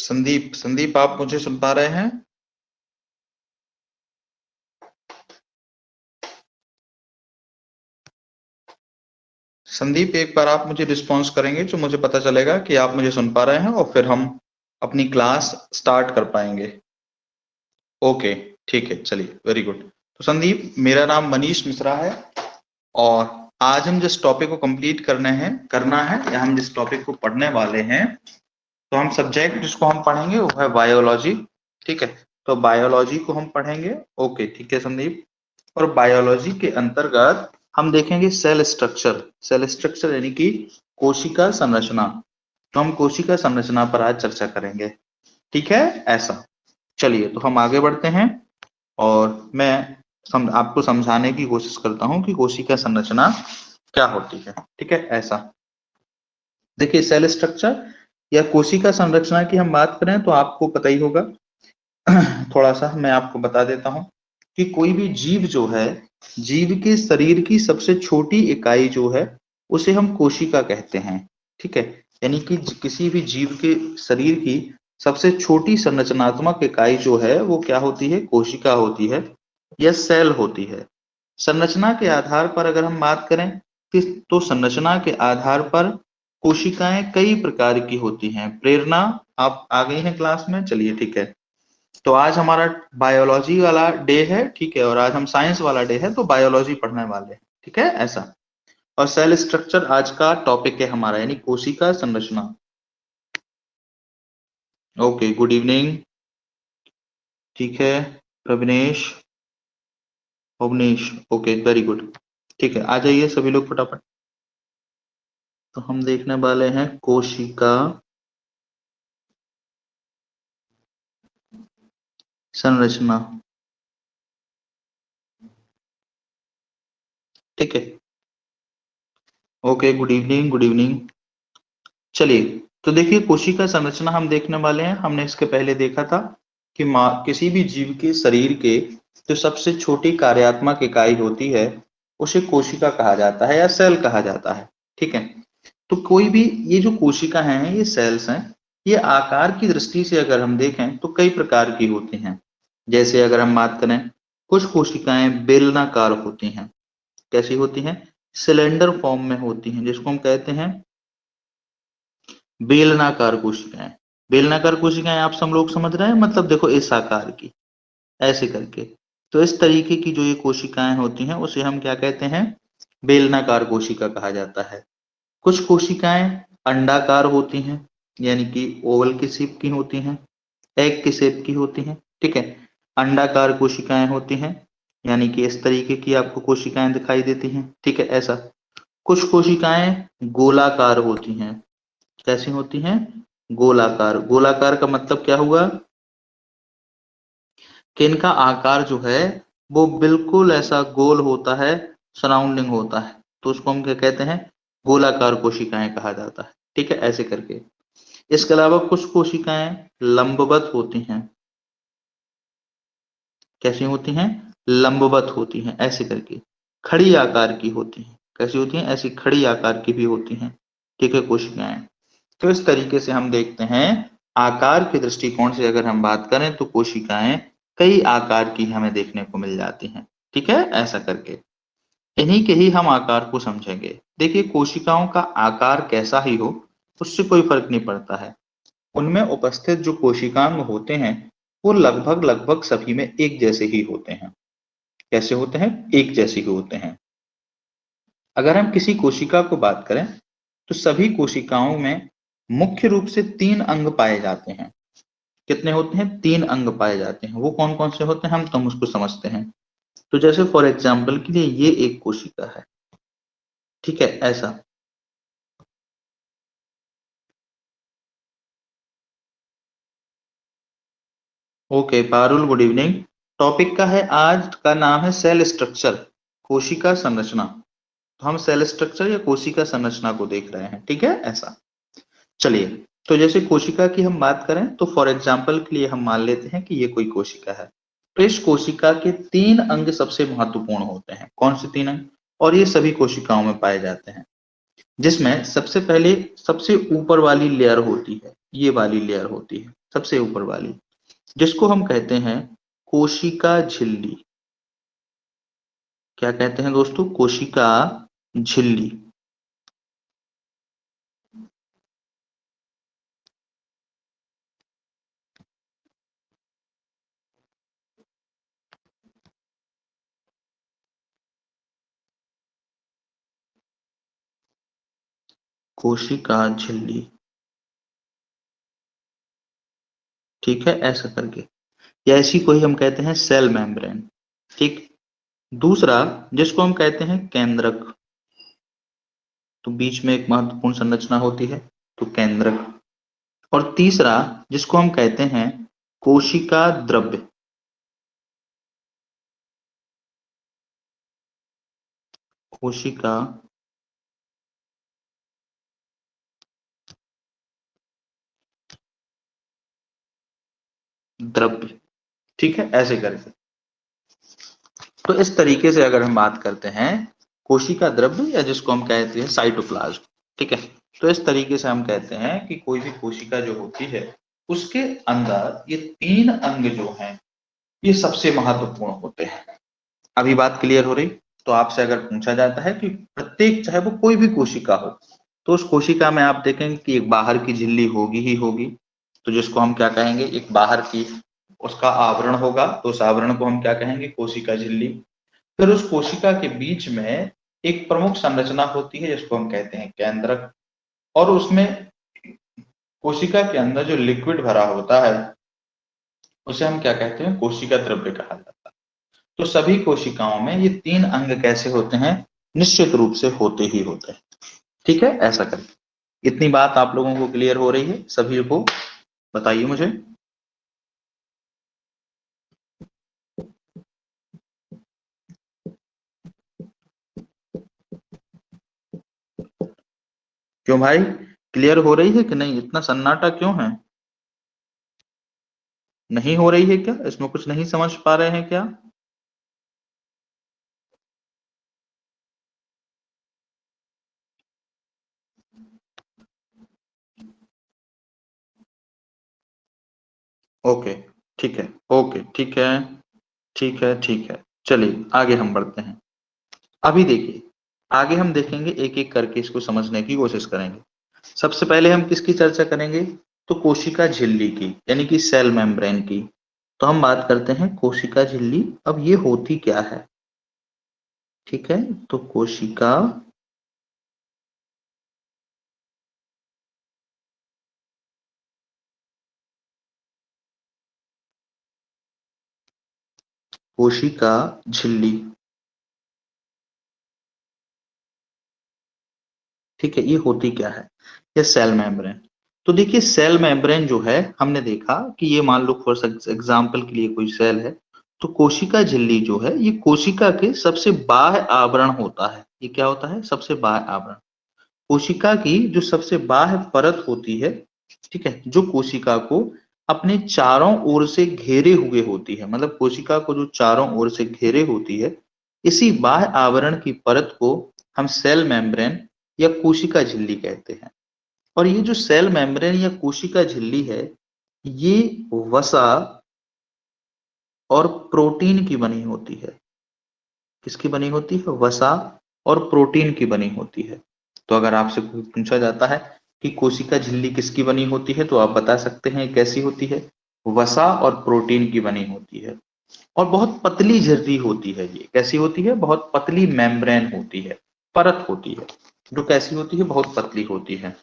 संदीप, संदीप आप मुझे सुन पा रहे हैं? संदीप, एक बार आप मुझे रिस्पॉन्स करेंगे तो मुझे पता चलेगा कि आप मुझे सुन पा रहे हैं और फिर हम अपनी क्लास स्टार्ट कर पाएंगे। ओके, ठीक है, चलिए, वेरी गुड। तो संदीप, मेरा नाम मनीष मिश्रा है और आज हम जिस टॉपिक को कंप्लीट करना है या हम जिस टॉपिक को पढ़ने वाले हैं, तो हम सब्जेक्ट जिसको हम पढ़ेंगे वो है बायोलॉजी। ठीक है, तो बायोलॉजी को हम पढ़ेंगे। ओके, ठीक है संदीप। और बायोलॉजी के अंतर्गत हम देखेंगे सेल स्ट्रक्चर। सेल स्ट्रक्चर यानी कि कोशिका संरचना। तो हम कोशिका संरचना पर आज चर्चा करेंगे। ठीक है, ऐसा। चलिए, तो हम आगे बढ़ते हैं और मैं आपको समझाने की कोशिश करता हूं कि कोशिका संरचना क्या होती है। ठीक है, ऐसा। देखिए, सेल स्ट्रक्चर या कोशिका संरचना की हम बात करें तो आपको पता ही होगा। थोड़ा सा मैं आपको बता देता हूं कि कोई भी जीव जो है, जीव के शरीर की सबसे छोटी इकाई जो है उसे हम कोशिका कहते हैं। ठीक है, यानी कि किसी भी जीव के शरीर की सबसे छोटी संरचनात्मक इकाई जो है वो क्या होती है? कोशिका होती है या सेल होती है। संरचना के आधार पर अगर हम बात करें तो संरचना के आधार पर कोशिकाएं कई प्रकार की होती हैं। प्रेरणा, आप आ गई हैं क्लास में? चलिए, ठीक है। तो आज हमारा बायोलॉजी वाला डे है, ठीक है, और आज हम साइंस वाला डे है, तो बायोलॉजी पढ़ने वाले हैं। ठीक है, ऐसा। और सेल स्ट्रक्चर आज का टॉपिक है हमारा, यानी कोशिका संरचना। Okay, good evening. ठीक है, प्रविनेश, भुवनेश, ओके, वेरी गुड। ठीक है, आ जाइए सभी लोग फटाफट। तो हम देखने वाले हैं कोशिका संरचना। ठीक है, okay, good evening, good evening. चलिए, तो देखिए, कोशिका संरचना हम देखने वाले हैं। हमने इसके पहले देखा था कि किसी भी जीव के शरीर के जो सबसे छोटी कार्यात्मक इकाई होती है उसे कोशिका कहा जाता है या सेल कहा जाता है। ठीक है, तो कोई भी ये जो कोशिका हैं, ये सेल्स हैं, ये आकार की दृष्टि से अगर हम देखें तो कई प्रकार की होती हैं। जैसे अगर हम बात करें, कुछ कोशिकाएं बेलनाकार होती हैं। कैसी होती हैं? सिलेंडर फॉर्म में होती हैं, जिसको हम कहते हैं बेलनाकार कोशिकाएं। बेलनाकार कोशिकाएं आप सब लोग समझ रहे हैं, मतलब देखो इस आकार की, ऐसे करके। तो इस तरीके की जो ये कोशिकाएं होती हैं उसे हम क्या कहते हैं? बेलनाकार कोशिका कहा जाता है। कुछ कोशिकाएं अंडाकार होती हैं, यानी कि ओवल की शेप की होती हैं, एग की शेप की होती हैं। ठीक है, अंडाकार कोशिकाएं होती हैं, यानी कि इस तरीके की आपको कोशिकाएं दिखाई देती हैं। ठीक है, ऐसा। कुछ कोशिकाएं गोलाकार होती हैं। कैसी होती हैं? गोलाकार। गोलाकार का मतलब क्या हुआ कि इनका आकार जो है वो बिल्कुल ऐसा गोल होता है, सराउंडिंग होता है, तो उसको हम क्या कहते हैं? गोलाकार कोशिकाएं कहा जाता है। ठीक है, ऐसे करके। इसके अलावा कुछ कोशिकाएं लंबवत होती हैं। कैसी होती हैं? लंबवत होती हैं, ऐसे करके। खड़ी आकार की होती हैं। कैसी होती हैं? ऐसी खड़ी आकार की भी होती हैं। ठीक है, कोशिकाएं। तो इस तरीके से हम देखते हैं, आकार के दृष्टिकोण से अगर हम बात करें तो कोशिकाएं कई आकार की हमें देखने को मिल जाती हैं। ठीक है, ऐसा करके इन्हीं के ही हम आकार को समझेंगे। देखिए, कोशिकाओं का आकार कैसा ही हो उससे कोई फर्क नहीं पड़ता है। उनमें उपस्थित जो कोशिकांग होते हैं वो लगभग लगभग सभी में एक जैसे ही होते हैं। कैसे होते हैं? एक जैसे ही होते हैं। अगर हम किसी कोशिका को बात करें तो सभी कोशिकाओं में मुख्य रूप से 3 अंग पाए जाते हैं। कितने होते हैं? 3 अंग पाए जाते हैं। वो कौन कौन से होते हैं हम तुम उसको समझते हैं। तो जैसे फॉर एग्जाम्पल के लिए ये एक कोशिका है। ठीक है, ऐसा। Okay Parul, good evening. Topic का है, आज का नाम है सेल स्ट्रक्चर, कोशिका संरचना। तो हम सेल स्ट्रक्चर या कोशिका संरचना को देख रहे हैं। ठीक है, ऐसा। चलिए, तो जैसे कोशिका की हम बात करें तो फॉर एग्जाम्पल के लिए हम मान लेते हैं कि ये कोई कोशिका है। तो इस कोशिका के 3 अंग सबसे महत्वपूर्ण होते हैं। कौन से 3 अंग? और ये सभी कोशिकाओं में पाए जाते हैं, जिसमें सबसे पहले सबसे ऊपर वाली लेयर होती है, ये वाली लेयर होती है। सबसे ऊपर वाली, जिसको हम कहते हैं कोशिका झिल्ली। क्या कहते हैं दोस्तों? कोशिका झिल्ली। कोशिका झिल्ली, ठीक है, ऐसा करके, या ऐसी कोई हम कहते हैं सेल मेम्ब्रेन। ठीक। दूसरा, जिसको हम कहते हैं केंद्रक, तो बीच में एक महत्वपूर्ण संरचना होती है, तो केंद्रक। और तीसरा, जिसको हम कहते हैं कोशिका द्रव्य, कोशिका द्रव्य, ठीक है, ऐसे करके। तो इस तरीके से अगर हम बात करते हैं कोशिका द्रव्य, या जिसको हम कहते हैं साइटोप्लाज्म, ठीक है, तो इस तरीके से हम कहते हैं कि कोई भी कोशिका जो होती है उसके अंदर ये तीन अंग जो हैं ये सबसे महत्वपूर्ण होते हैं। अभी बात क्लियर हो रही? तो आपसे अगर पूछा जाता है कि प्रत्येक, चाहे वो कोई भी कोशिका हो, तो उस कोशिका में आप देखेंगे कि एक बाहर की झिल्ली होगी ही होगी, तो जिसको हम क्या कहेंगे, एक बाहर की उसका आवरण होगा, तो उस आवरण को हम क्या कहेंगे, कोशिका झिल्ली। फिर उस कोशिका के बीच में एक प्रमुख संरचना होती है जिसको हम कहते हैं केंद्रक, और उसमें कोशिका के अंदर जो लिक्विड भरा होता है उसे हम क्या कहते हैं, कोशिका द्रव्य कहा जाता है। तो सभी कोशिकाओं में ये तीन अंग कैसे होते हैं, निश्चित रूप से होते ही होते हैं। ठीक है, ऐसा करके इतनी बात आप लोगों को क्लियर हो रही है सभी को? बताइए मुझे। क्यों भाई, क्लियर हो रही है कि नहीं? इतना सन्नाटा क्यों है? नहीं हो रही है क्या? इसमें कुछ नहीं समझ पा रहे हैं क्या? ओके, ठीक है, ओके, ठीक है, ठीक है, ठीक है। चलिए आगे हम बढ़ते हैं। अभी देखिए, आगे हम देखेंगे, एक एक करके इसको समझने की कोशिश करेंगे। सबसे पहले हम किसकी चर्चा करेंगे? तो कोशिका झिल्ली की, यानी कि सेल मेम्ब्रेन की। तो हम बात करते हैं कोशिका झिल्ली। अब ये होती क्या है? ठीक है, तो कोशिका, कोशिका झिल्ली, ठीक है, ये होती क्या है? ये सेल मेम्ब्रेन। तो देखिए, सेल मेम्ब्रेन जो है, हमने देखा कि ये, मान लो फॉर एग्जांपल के लिए कोई सेल है, तो कोशिका झिल्ली जो है ये कोशिका के सबसे बाह्य आवरण होता है। ये क्या होता है? सबसे बाह्य आवरण। कोशिका की जो सबसे बाह्य परत होती है, ठीक है, जो कोशिका को अपने चारों ओर से घेरे हुए होती है, मतलब कोशिका को जो चारों ओर से घेरे होती है, इसी बाह्य आवरण की परत को हम सेल मेम्ब्रेन या कोशिका झिल्ली कहते हैं। और ये जो सेल मेम्ब्रेन या कोशिका झिल्ली है, ये वसा और प्रोटीन की बनी होती है। किसकी बनी होती है? वसा और प्रोटीन की बनी होती है। तो अगर आपसे पूछा जाता है कि कोशिका झिल्ली किसकी बनी होती है, तो आप बता सकते हैं कैसी होती है? वसा और प्रोटीन की बनी होती है। और बहुत पतली झिल्ली होती है। ये कैसी होती है? बहुत पतली मेम्ब्रेन होती है, परत होती है, जो कैसी होती है? बहुत पतली होती है।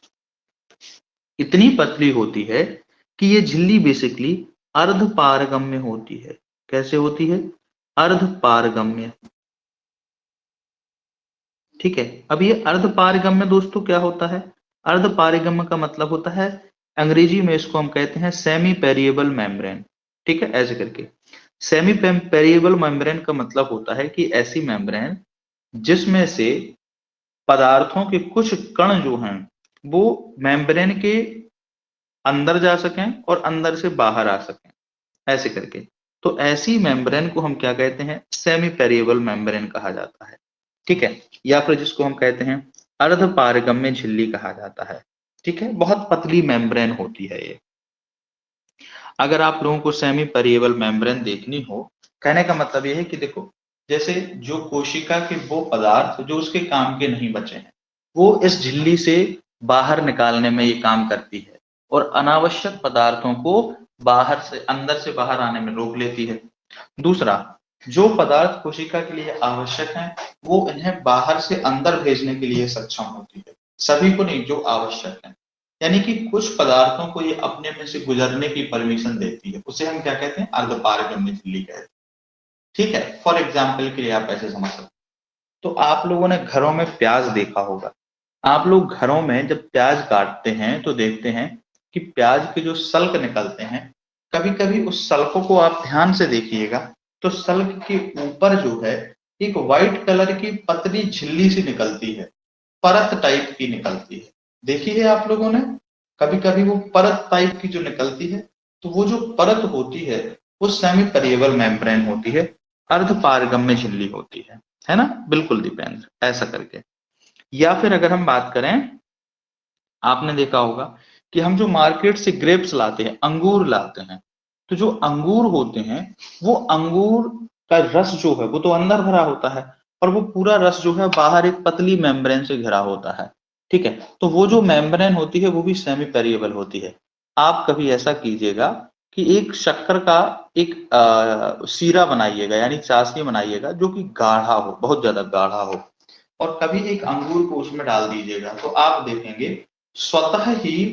इतनी पतली होती है कि ये झिल्ली बेसिकली अर्ध पारगम्य होती है। कैसे होती है? अर्ध पारगम्य। ठीक है। अब ये अर्ध पारगम्य दोस्तों क्या होता है? अर्ध पारगम्य का मतलब होता है, अंग्रेजी में इसको हम कहते हैं सेमी पेरिएबल मेम्ब्रेन। ठीक है, ऐसे करके। सेमी पेरिएबल मेम्ब्रेन का मतलब होता है कि ऐसी मेम्ब्रेन जिसमें से पदार्थों के कुछ कण जो हैं वो मेम्ब्रेन के अंदर जा सकें और अंदर से बाहर आ सकें, ऐसे करके। तो ऐसी मेम्ब्रेन को हम क्या कहते हैं? सेमी पेरिएबल मेम्ब्रेन कहा जाता है। ठीक है, या फिर जिसको हम कहते हैं अर्ध पारगम्य झिल्ली कहा जाता है। ठीक है, बहुत पतली मेम्ब्रेन होती है ये। अगर आप लोगों को सेमी पेरिएबल मेम्ब्रेन देखनी हो, कहने का मतलब ये है कि देखो, जैसे जो कोशिका के वो पदार्थ जो उसके काम के नहीं बचे हैं, वो इस झिल्ली से बाहर निकालने में ये काम करती है और अनावश्यक पदार्थों को बाहर से अंदर से बाहर आने में रोक लेती है। दूसरा, जो पदार्थ कोशिका के लिए आवश्यक हैं, वो इन्हें बाहर से अंदर भेजने के लिए सक्षम होती है। सभी को नहीं, जो आवश्यक हैं। यानी कि कुछ पदार्थों को ये अपने में से गुजरने की परमिशन देती है, उसे हम क्या कहते हैं, अर्धपारगम्य झिल्ली कहते हैं। ठीक है, फॉर एग्जाम्पल के लिए आप ऐसे समझ सकते हैं। तो आप लोगों ने घरों में प्याज देखा होगा। आप लोग घरों में जब प्याज काटते हैं तो देखते हैं कि प्याज के जो सल्क निकलते हैं, कभी कभी उस सल्कों को आप ध्यान से देखिएगा तो सल्क के ऊपर जो है एक व्हाइट कलर की पतली झिल्ली सी निकलती है, परत टाइप की निकलती है। देखी है आप लोगों ने? कभी कभी वो परत टाइप की जो निकलती है, तो वो जो परत होती है वो सेमी पेरिएबल मेम्ब्रेन होती है, अर्धपारगम्य झिल्ली होती है ना? बिल्कुल दीपेंद्र, ऐसा करके। या फिर अगर हम बात करें, आपने देखा होगा कि हम जो मार्केट से ग्रेप्स लाते हैं, अंगूर लाते हैं, तो जो अंगूर होते हैं, वो अंगूर का रस जो है वो तो अंदर भरा होता है और वो पूरा रस जो है बाहर एक पतली मेम्ब्रेन से घिरा होता है। ठीक है, तो वो जो मेम्ब्रेन होती है वो भी सेमी पेरिएबल होती है। आप कभी ऐसा कीजिएगा कि एक शक्कर का एक सीरा बनाइएगा, यानी चाशनी बनाइएगा जो कि गाढ़ा हो, बहुत ज्यादा गाढ़ा हो, और कभी एक अंगूर को उसमें डाल दीजिएगा, तो आप देखेंगे स्वतः ही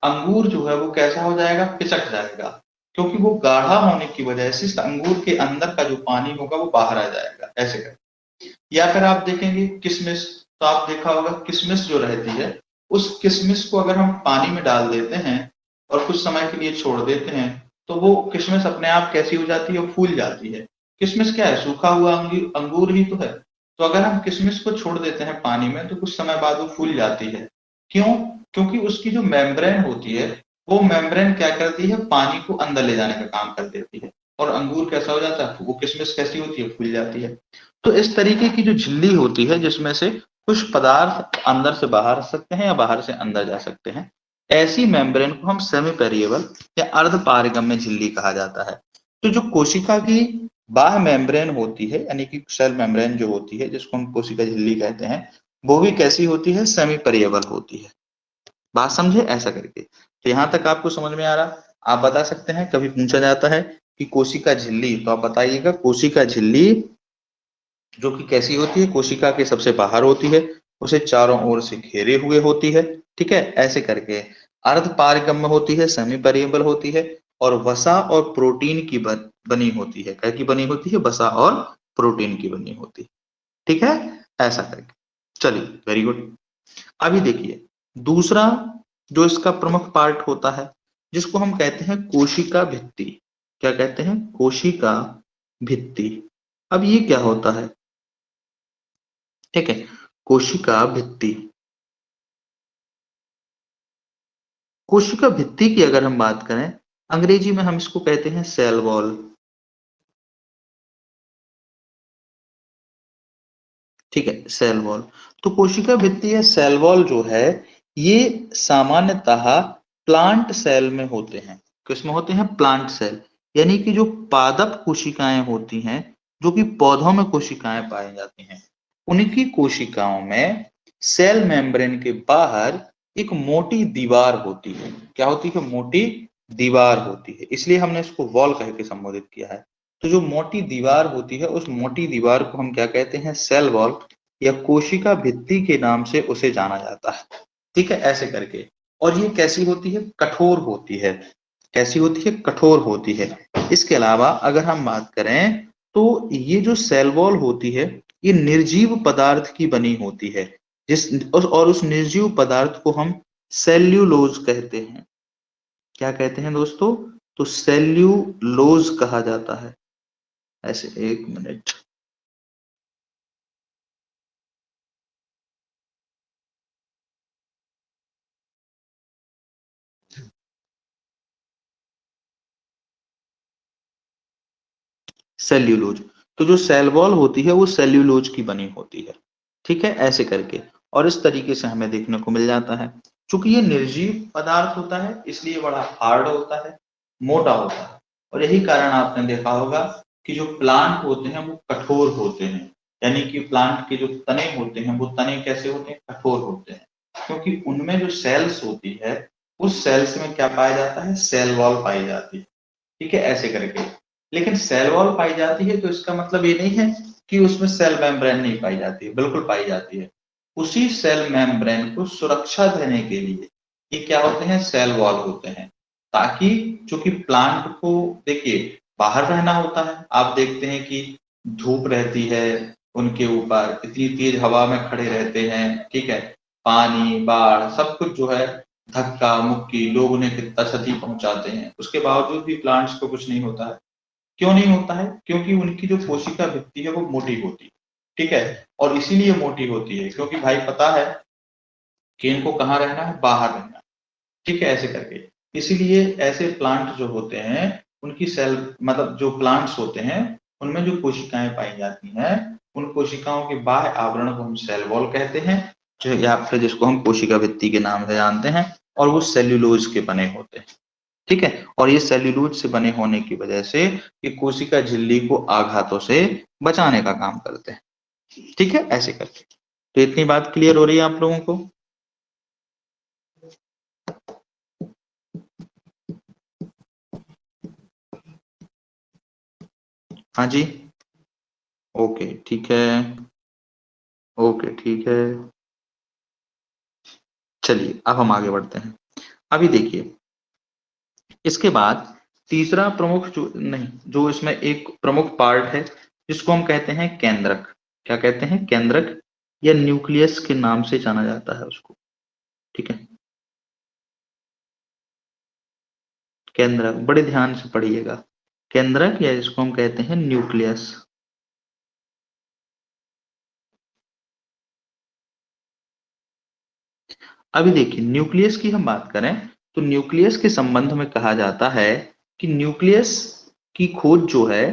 अंगूर जो है वो कैसा हो जाएगा, पिचक जाएगा, क्योंकि वो गाढ़ा होने की वजह से इस अंगूर के अंदर का जो पानी होगा वो बाहर आ जाएगा, ऐसे कर। या फिर आप देखेंगे किशमिश, तो आप देखा होगा किशमिश जो रहती है, उस किशमिश को अगर हम पानी में डाल देते हैं और कुछ समय के लिए छोड़ देते हैं, तो वो किशमिश अपने आप कैसी हो जाती है, फूल जाती है। किशमिश क्या है, सूखा हुआ अंगूर ही तो है। तो अगर हम किशमिश को छोड़ देते हैं पानी में तो कुछ समय बाद वो फूल जाती है। क्यों? क्योंकि उसकी जो मेम्ब्रेन होती है, वो मेम्ब्रेन क्या करती है, पानी को अंदर ले जाने का काम कर देती है, और अंगूर कैसा हो जाता है, वो किशमिश कैसी होती है, फूल जाती है। तो इस तरीके की जो झिल्ली होती है जिसमें से कुछ पदार्थ अंदर से बाहर आ सकते हैं या बाहर से अंदर जा सकते हैं, ऐसी मेम्ब्रेन को हम सेमी पेरिएबल या अर्धपारगम्य झिल्ली कहा जाता है। तो जो कोशिका की बाह्य मेम्ब्रेन होती है, यानी कि सेल मेम्ब्रेन जो होती है जिसको हम कोशिका झिल्ली कहते हैं, वो भी कैसी होती है, सेमी पेरिएबल होती है। बात समझे, ऐसा करके। तो यहाँ तक आपको समझ में आ रहा? आप बता सकते हैं, कभी पूछा जाता है कि कोशिका झिल्ली, तो आप बताइएगा कोशिका झिल्ली जो कि कैसी होती है, कोशिका के सबसे बाहर होती है, उसे चारों ओर से घेरे हुए होती है। ठीक है, ऐसे करके अर्धपारगम्य होती है, सेमी पेरिएबल होती है, और वसा और प्रोटीन की बनी होती है। क्या की बनी होती है? वसा और प्रोटीन की बनी होती है। ठीक है, ऐसा करके। चलिए, वेरी गुड। अभी देखिए दूसरा जो इसका प्रमुख पार्ट होता है, जिसको हम कहते हैं कोशिका भित्ति। क्या कहते हैं? कोशिका भित्ति। अब ये क्या होता है? ठीक है, कोशिका भित्ति। कोशिका भित्ति की अगर हम बात करें, अंग्रेजी में हम इसको कहते हैं सेल वॉल। ठीक है, सेल वॉल। तो कोशिका भित्ति या सेल वॉल जो है, ये सामान्यतः प्लांट सेल में होते हैं। किसमें होते हैं? Plant cell. यानी कि जो पादप कोशिकाएं होती हैं, जो कि पौधों में कोशिकाएं पाई जाती हैं, उनकी कोशिकाओं में सेल मेम्ब्रेन के बाहर एक मोटी दीवार होती है। क्या होती है? मोटी दीवार होती है, इसलिए हमने इसको वॉल कह के संबोधित किया है। तो जो मोटी दीवार होती है, उस मोटी दीवार को हम क्या कहते हैं? सेल वॉल या कोशिका भित्ति के नाम से उसे जाना जाता है। ठीक है, ऐसे करके। और ये कैसी होती है? कठोर होती है। कैसी होती है? कठोर होती है। इसके अलावा अगर हम बात करें तो ये जो सेल वॉल होती है, ये निर्जीव पदार्थ की बनी होती है, और उस निर्जीव पदार्थ को हम सेल्यूलोज कहते हैं। क्या कहते हैं दोस्तों? तो सेल्यूलोज कहा जाता है। ऐसे, एक मिनट। सेल्यूलोज। तो जो सेल वॉल होती है वो सेल्यूलोज की बनी होती है। ठीक है, ऐसे करके। और इस तरीके से हमें देखने को मिल जाता है। चूंकि ये निर्जीव पदार्थ होता है इसलिए बड़ा हार्ड होता है, मोटा होता है। और यही कारण आपने देखा होगा कि जो प्लांट होते हैं वो कठोर होते हैं, यानी कि प्लांट के जो तने होते हैं वो तने कैसे होते हैं, कठोर होते हैं, क्योंकि उनमें जो सेल्स होती है उस सेल्स में क्या पाया जाता है, सेल वॉल पाई जाती है। ठीक है, ऐसे करके। लेकिन सेल वॉल पाई जाती है तो इसका मतलब ये नहीं है कि उसमें सेल मेम्ब्रेन नहीं पाई जाती है, बिल्कुल पाई जाती है। उसी सेल मेम्ब्रेन को सुरक्षा देने के लिए ये क्या होते हैं, सेल वॉल होते हैं, ताकि चूंकि प्लांट को देखिए बाहर रहना होता है, आप देखते हैं कि धूप रहती है उनके ऊपर, इतनी तेज हवा में खड़े रहते हैं, ठीक है, पानी बाढ़ सब कुछ जो है, धक्का मुक्की, लोग उन्हें कितना क्षति पहुंचाते हैं, उसके बावजूद भी प्लांट्स को कुछ नहीं होता है। क्यों नहीं होता है, क्योंकि उनकी जो कोशिका भित्ति है वो मोटी होती है। ठीक है, और इसीलिए मोटी होती है क्योंकि भाई पता है कि इनको कहाँ रहना है, बाहर रहना है। ठीक है, ऐसे करके। इसीलिए ऐसे प्लांट जो होते हैं उनकी सेल मतलब जो प्लांट्स होते हैं उनमें जो कोशिकाएं पाई जाती हैं, उन कोशिकाओं के बाह्य आवरण को हम सेल वॉल कहते हैं, जो या फिर जिसको हम कोशिका भित्ति के नाम से जानते हैं, और वो सेल्यूलोज के बने होते हैं। ठीक है, और ये सेल्यूलोज से बने होने की वजह से ये कोशिका झिल्ली को आघातों से बचाने का काम करते हैं। ठीक है, ऐसे करके। तो इतनी बात क्लियर हो रही है आप लोगों को? हाँ जी, ओके ठीक है, ओके ठीक है। चलिए अब हम आगे बढ़ते हैं। अभी देखिए, इसके बाद तीसरा प्रमुख जो नहीं, जो इसमें एक प्रमुख पार्ट है जिसको हम कहते हैं केंद्रक। क्या कहते हैं, केंद्रक, या न्यूक्लियस के नाम से जाना जाता है उसको। ठीक है, केंद्रक, बड़े ध्यान से पढ़िएगा। केंद्रक या इसको हम कहते हैं न्यूक्लियस। अभी देखिए, न्यूक्लियस की हम बात करें तो न्यूक्लियस के संबंध में कहा जाता है कि न्यूक्लियस की खोज जो है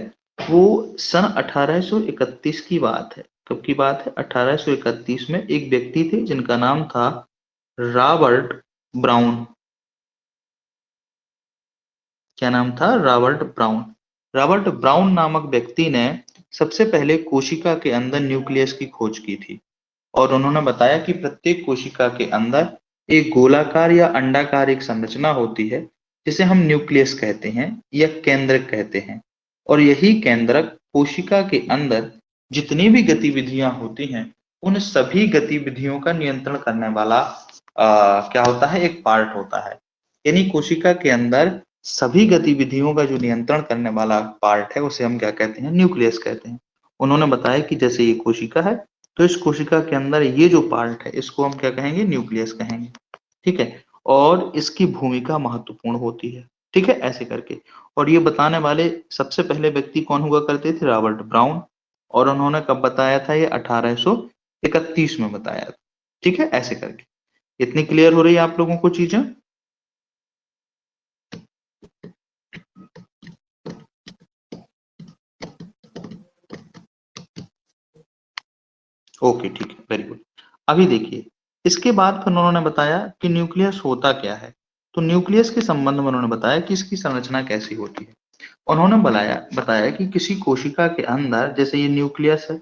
वो सन 1831 की बात है। कब की बात है, 1831 में एक व्यक्ति थे जिनका नाम था रॉबर्ट ब्राउन। क्या नाम था, रॉबर्ट ब्राउन। रॉबर्ट ब्राउन नामक व्यक्ति ने सबसे पहले कोशिका के अंदर न्यूक्लियस की खोज की थी, और उन्होंने बताया कि प्रत्येक कोशिका के अंदर एक गोलाकार या अंडाकार एक संरचना होती है जिसे हम न्यूक्लियस कहते हैं या केंद्रक कहते हैं, और यही केंद्रक कोशिका के अंदर जितनी भी गतिविधियां होती हैं उन सभी गतिविधियों का नियंत्रण करने वाला क्या होता है, एक पार्ट होता है। यानी कोशिका के अंदर सभी गतिविधियों का जो नियंत्रण करने वाला पार्ट है उसे हम क्या कहते हैं, न्यूक्लियस कहते हैं। उन्होंने बताया कि जैसे ये कोशिका है तो इस कोशिका के अंदर ये जो पार्ट है इसको हम क्या कहेंगे, न्यूक्लियस कहेंगे। ठीक है, और इसकी भूमिका महत्वपूर्ण होती है। ठीक है, ऐसे करके। और ये बताने वाले सबसे पहले व्यक्ति कौन हुआ करते थे, रॉबर्ट ब्राउन। और उन्होंने कब बताया था, ये 1831 में बताया था। ठीक है, ऐसे करके। इतनी क्लियर हो रही है आप लोगों को चीजें? ओके ठीक है, वेरी गुड। अभी देखिए, इसके बाद फिर उन्होंने बताया कि न्यूक्लियस होता क्या है। तो न्यूक्लियस के संबंध में उन्होंने बताया कि इसकी संरचना कैसी होती है। उन्होंने बताया बताया कि किसी कोशिका के अंदर, जैसे ये न्यूक्लियस है,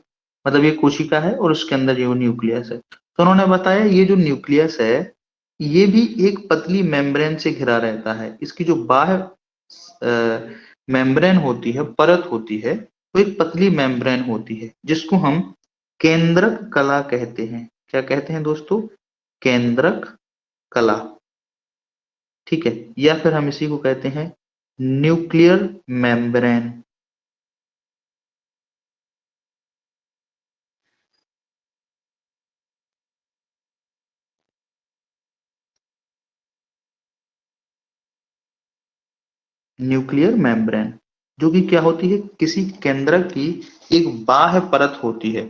मतलब ये कोशिका है और उसके अंदर ये वो न्यूक्लियस है, तो उन्होंने बताया ये जो न्यूक्लियस है ये भी एक पतली मेम्ब्रेन से घिरा रहता है। इसकी जो बाह्य मेम्ब्रेन होती है, परत होती है, वो एक पतली मेम्ब्रेन होती है जिसको हम केंद्रक कला कहते हैं। क्या कहते हैं दोस्तों, केंद्रक कला। ठीक है, या फिर हम इसी को कहते हैं न्यूक्लियर मेम्ब्रेन। न्यूक्लियर मेम्ब्रेन, जो कि क्या होती है, किसी केंद्रक की एक बाह्य परत होती है,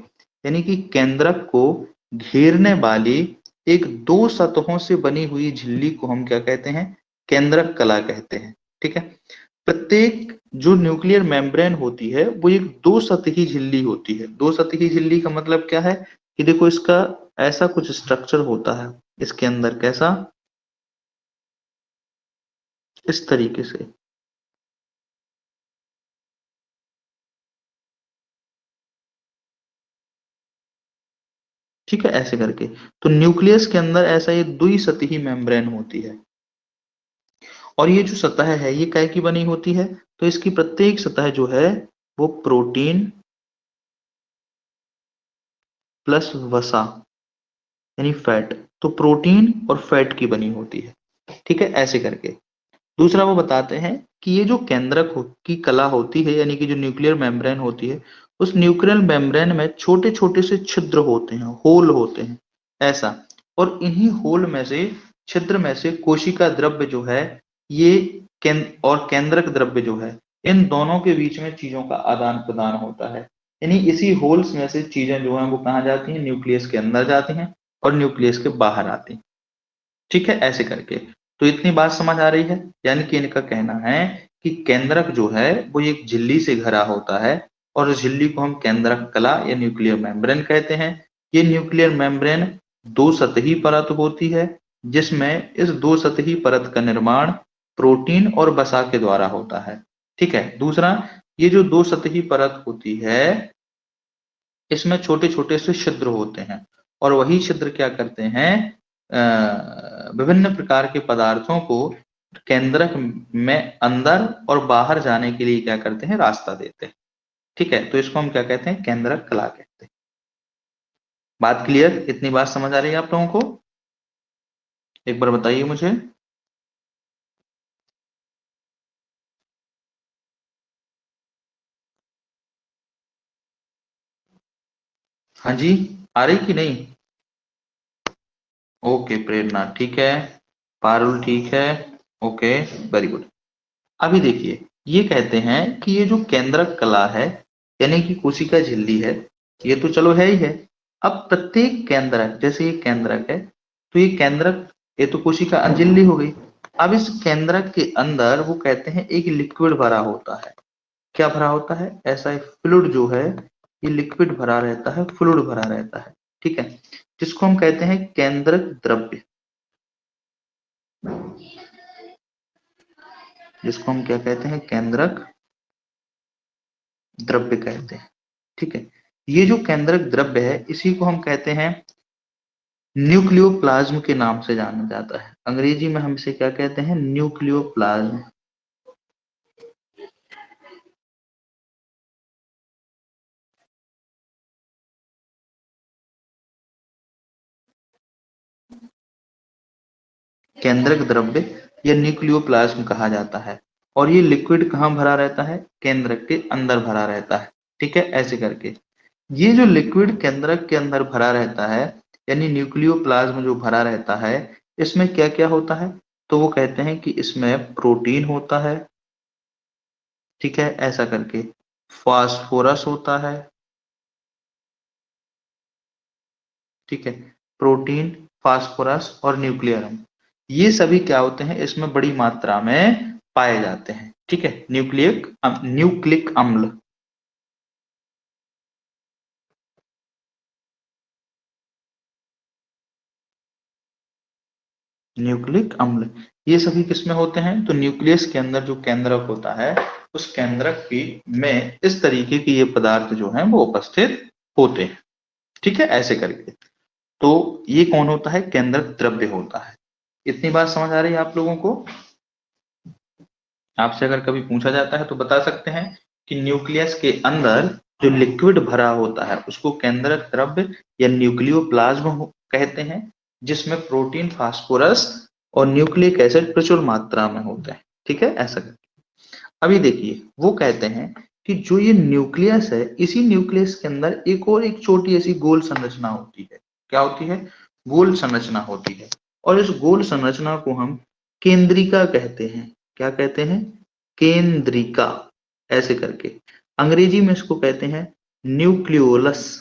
यानी कि केंद्रक को घेरने वाली एक दो सतहों से बनी हुई झिल्ली को हम क्या कहते हैं, केंद्रक कला कहते हैं। ठीक है, प्रत्येक जो न्यूक्लियर मेम्ब्रेन होती है वो एक दो सतही झिल्ली होती है। दो सतही झिल्ली का मतलब क्या है कि देखो इसका ऐसा कुछ स्ट्रक्चर होता है इसके अंदर, कैसा, इस तरीके से। ठीक है, ऐसे करके। तो न्यूक्लियस के अंदर ऐसा ये द्विसतही मेम्ब्रेन होती है, और ये जो सतह है ये काय की बनी होती है, तो इसकी प्रत्येक सतह जो है वो प्रोटीन प्लस वसा यानी फैट, तो प्रोटीन और फैट की बनी होती है। ठीक है, ऐसे करके। दूसरा वो बताते हैं कि ये जो केंद्रक की कला होती है, यानी कि जो न्यूक्लियर मेम्ब्रेन होती है, उस न्यूक्लियर मेम्ब्रेन में छोटे छोटे से छिद्र होते हैं, होल होते हैं ऐसा, और इन्हीं होल में से, छिद्र में से कोशिका द्रव्य जो है ये और केंद्रक द्रव्य जो है, इन दोनों के बीच में चीजों का आदान प्रदान होता है। यानी इसी होल्स में से चीजें जो है वो कहाँ जाती हैं, न्यूक्लियस के अंदर जाती हैं और न्यूक्लियस के बाहर आती हैं। ठीक है, ऐसे करके। तो इतनी बात समझ आ रही है। यानी कि इनका कहना है कि केंद्रक जो है वो एक झिल्ली से घरा होता है, और उस झिल्ली को हम केंद्रक कला या न्यूक्लियर मेम्ब्रेन कहते हैं। ये न्यूक्लियर मेम्ब्रेन दो सतही परत होती है, जिसमें इस दो सतही परत का निर्माण प्रोटीन और वसा के द्वारा होता है। ठीक है। दूसरा, ये जो दो सतही परत होती है इसमें छोटे छोटे से छिद्र होते हैं, और वही छिद्र क्या करते हैं, विभिन्न प्रकार के पदार्थों को केंद्रक में अंदर और बाहर जाने के लिए क्या करते हैं, रास्ता देते हैं। ठीक है, तो इसको हम क्या कहते हैं, केंद्रक कला कहते हैं। बात क्लियर? इतनी बात समझ आ रही है आप लोगों को? एक बार बताइए मुझे। हाँ जी, आ रही कि नहीं? ओके, प्रेरणा ठीक है, पारुल ठीक है, ओके, वेरी गुड। अभी देखिए, ये कहते हैं कि ये जो केंद्रक कला है, यानी कि कोशिका झिल्ली है, ये तो चलो है ही है। अब प्रत्येक केंद्रक, जैसे ये केंद्रक है, तो ये केंद्रक, ये तो कोशिका झिल्ली हो गई। अब इस केंद्रक के अंदर वो कहते हैं एक लिक्विड भरा होता है। क्या भरा होता है? ऐसा फ्लूइड जो है, ये लिक्विड भरा रहता है, फ्लूइड भरा रहता है। ठीक है, जिसको हम कहते हैं केंद्रक द्रव्य, जिसको हम क्या कहते हैं, केंद्रक द्रव्य कहते हैं। ठीक है, ये जो केंद्रक द्रव्य है इसी को हम कहते हैं न्यूक्लियोप्लाज्म के नाम से जाना जाता है। अंग्रेजी में हम इसे क्या कहते हैं, न्यूक्लियोप्लाज्म। केंद्रक द्रव्य या न्यूक्लियोप्लाज्म कहा जाता है, और ये लिक्विड कहाँ भरा रहता है, केंद्रक के अंदर भरा रहता है। ठीक है, ऐसे करके। ये जो लिक्विड केंद्रक के अंदर भरा रहता है, यानी न्यूक्लियोप्लाज्म जो भरा रहता है, इसमें क्या क्या होता है, तो वो कहते हैं कि इसमें प्रोटीन होता है। ठीक है, ऐसा करके। फास्फोरस होता है। ठीक है, प्रोटीन, फास्फोरस और न्यूक्लियर अम्ल, ये सभी क्या होते हैं, इसमें बड़ी मात्रा में पाए जाते हैं। ठीक है, न्यूक्लिक अम्ल, न्यूक्लिक अम्ल, ये सभी किसमें होते हैं, तो न्यूक्लियस के अंदर जो केंद्रक होता है, उस केंद्रक की में इस तरीके के ये पदार्थ जो हैं वो उपस्थित होते हैं। ठीक है, ऐसे करके। तो ये कौन होता है, केंद्रक द्रव्य होता है। इतनी बात समझ आ रही है आप लोगों को? आपसे अगर कभी पूछा जाता है तो बता सकते हैं कि न्यूक्लियस के अंदर जो लिक्विड भरा होता है उसको केंद्रक द्रव्य या न्यूक्लियोप्लाज्म कहते हैं, जिसमें प्रोटीन, फास्फोरस और न्यूक्लिक एसिड प्रचुर मात्रा में होते हैं। ठीक है, ऐसा करके। अभी देखिए, वो कहते हैं कि जो ये न्यूक्लियस है, इसी न्यूक्लियस के अंदर एक छोटी ऐसी गोल संरचना होती है। क्या होती है? गोल संरचना होती है, और इस गोल संरचना को हम केंद्रिका कहते हैं। क्या कहते हैं? केंद्रिका, ऐसे करके। अंग्रेजी में इसको कहते हैं न्यूक्लियोलस।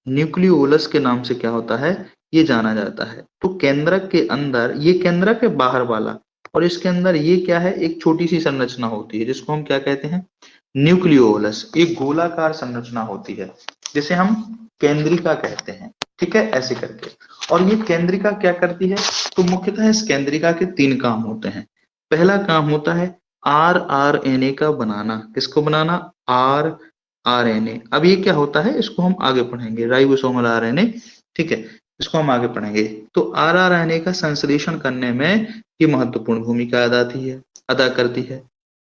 न्यूक्लियोलस के नाम से क्या होता है, ये जाना जाता है। तो केंद्रक के अंदर, ये केंद्रक है बाहर वाला, और इसके अंदर ये क्या है, एक छोटी सी संरचना होती है, जिसको हम क्या कहते हैं, न्यूक्लियोलस। एक गोलाकार संरचना होती है, जिसे हम केंद्रिका कहते हैं। ठीक है, ऐसे करके। और ये केंद्रिका क्या करती है, तो मुख्यतः इस केंद्रिका के 3 काम होते हैं। पहला काम होता है आरआरएनए का बनाना। किसको बनाना, आरआरएनए। अब ये क्या होता है, इसको हम आगे पढ़ेंगे, राइबोसोमल आरएनए। ठीक है, इसको हम आगे पढ़ेंगे। तो आरआरएनए का संश्लेषण करने में ये महत्वपूर्ण भूमिका अदा करती है।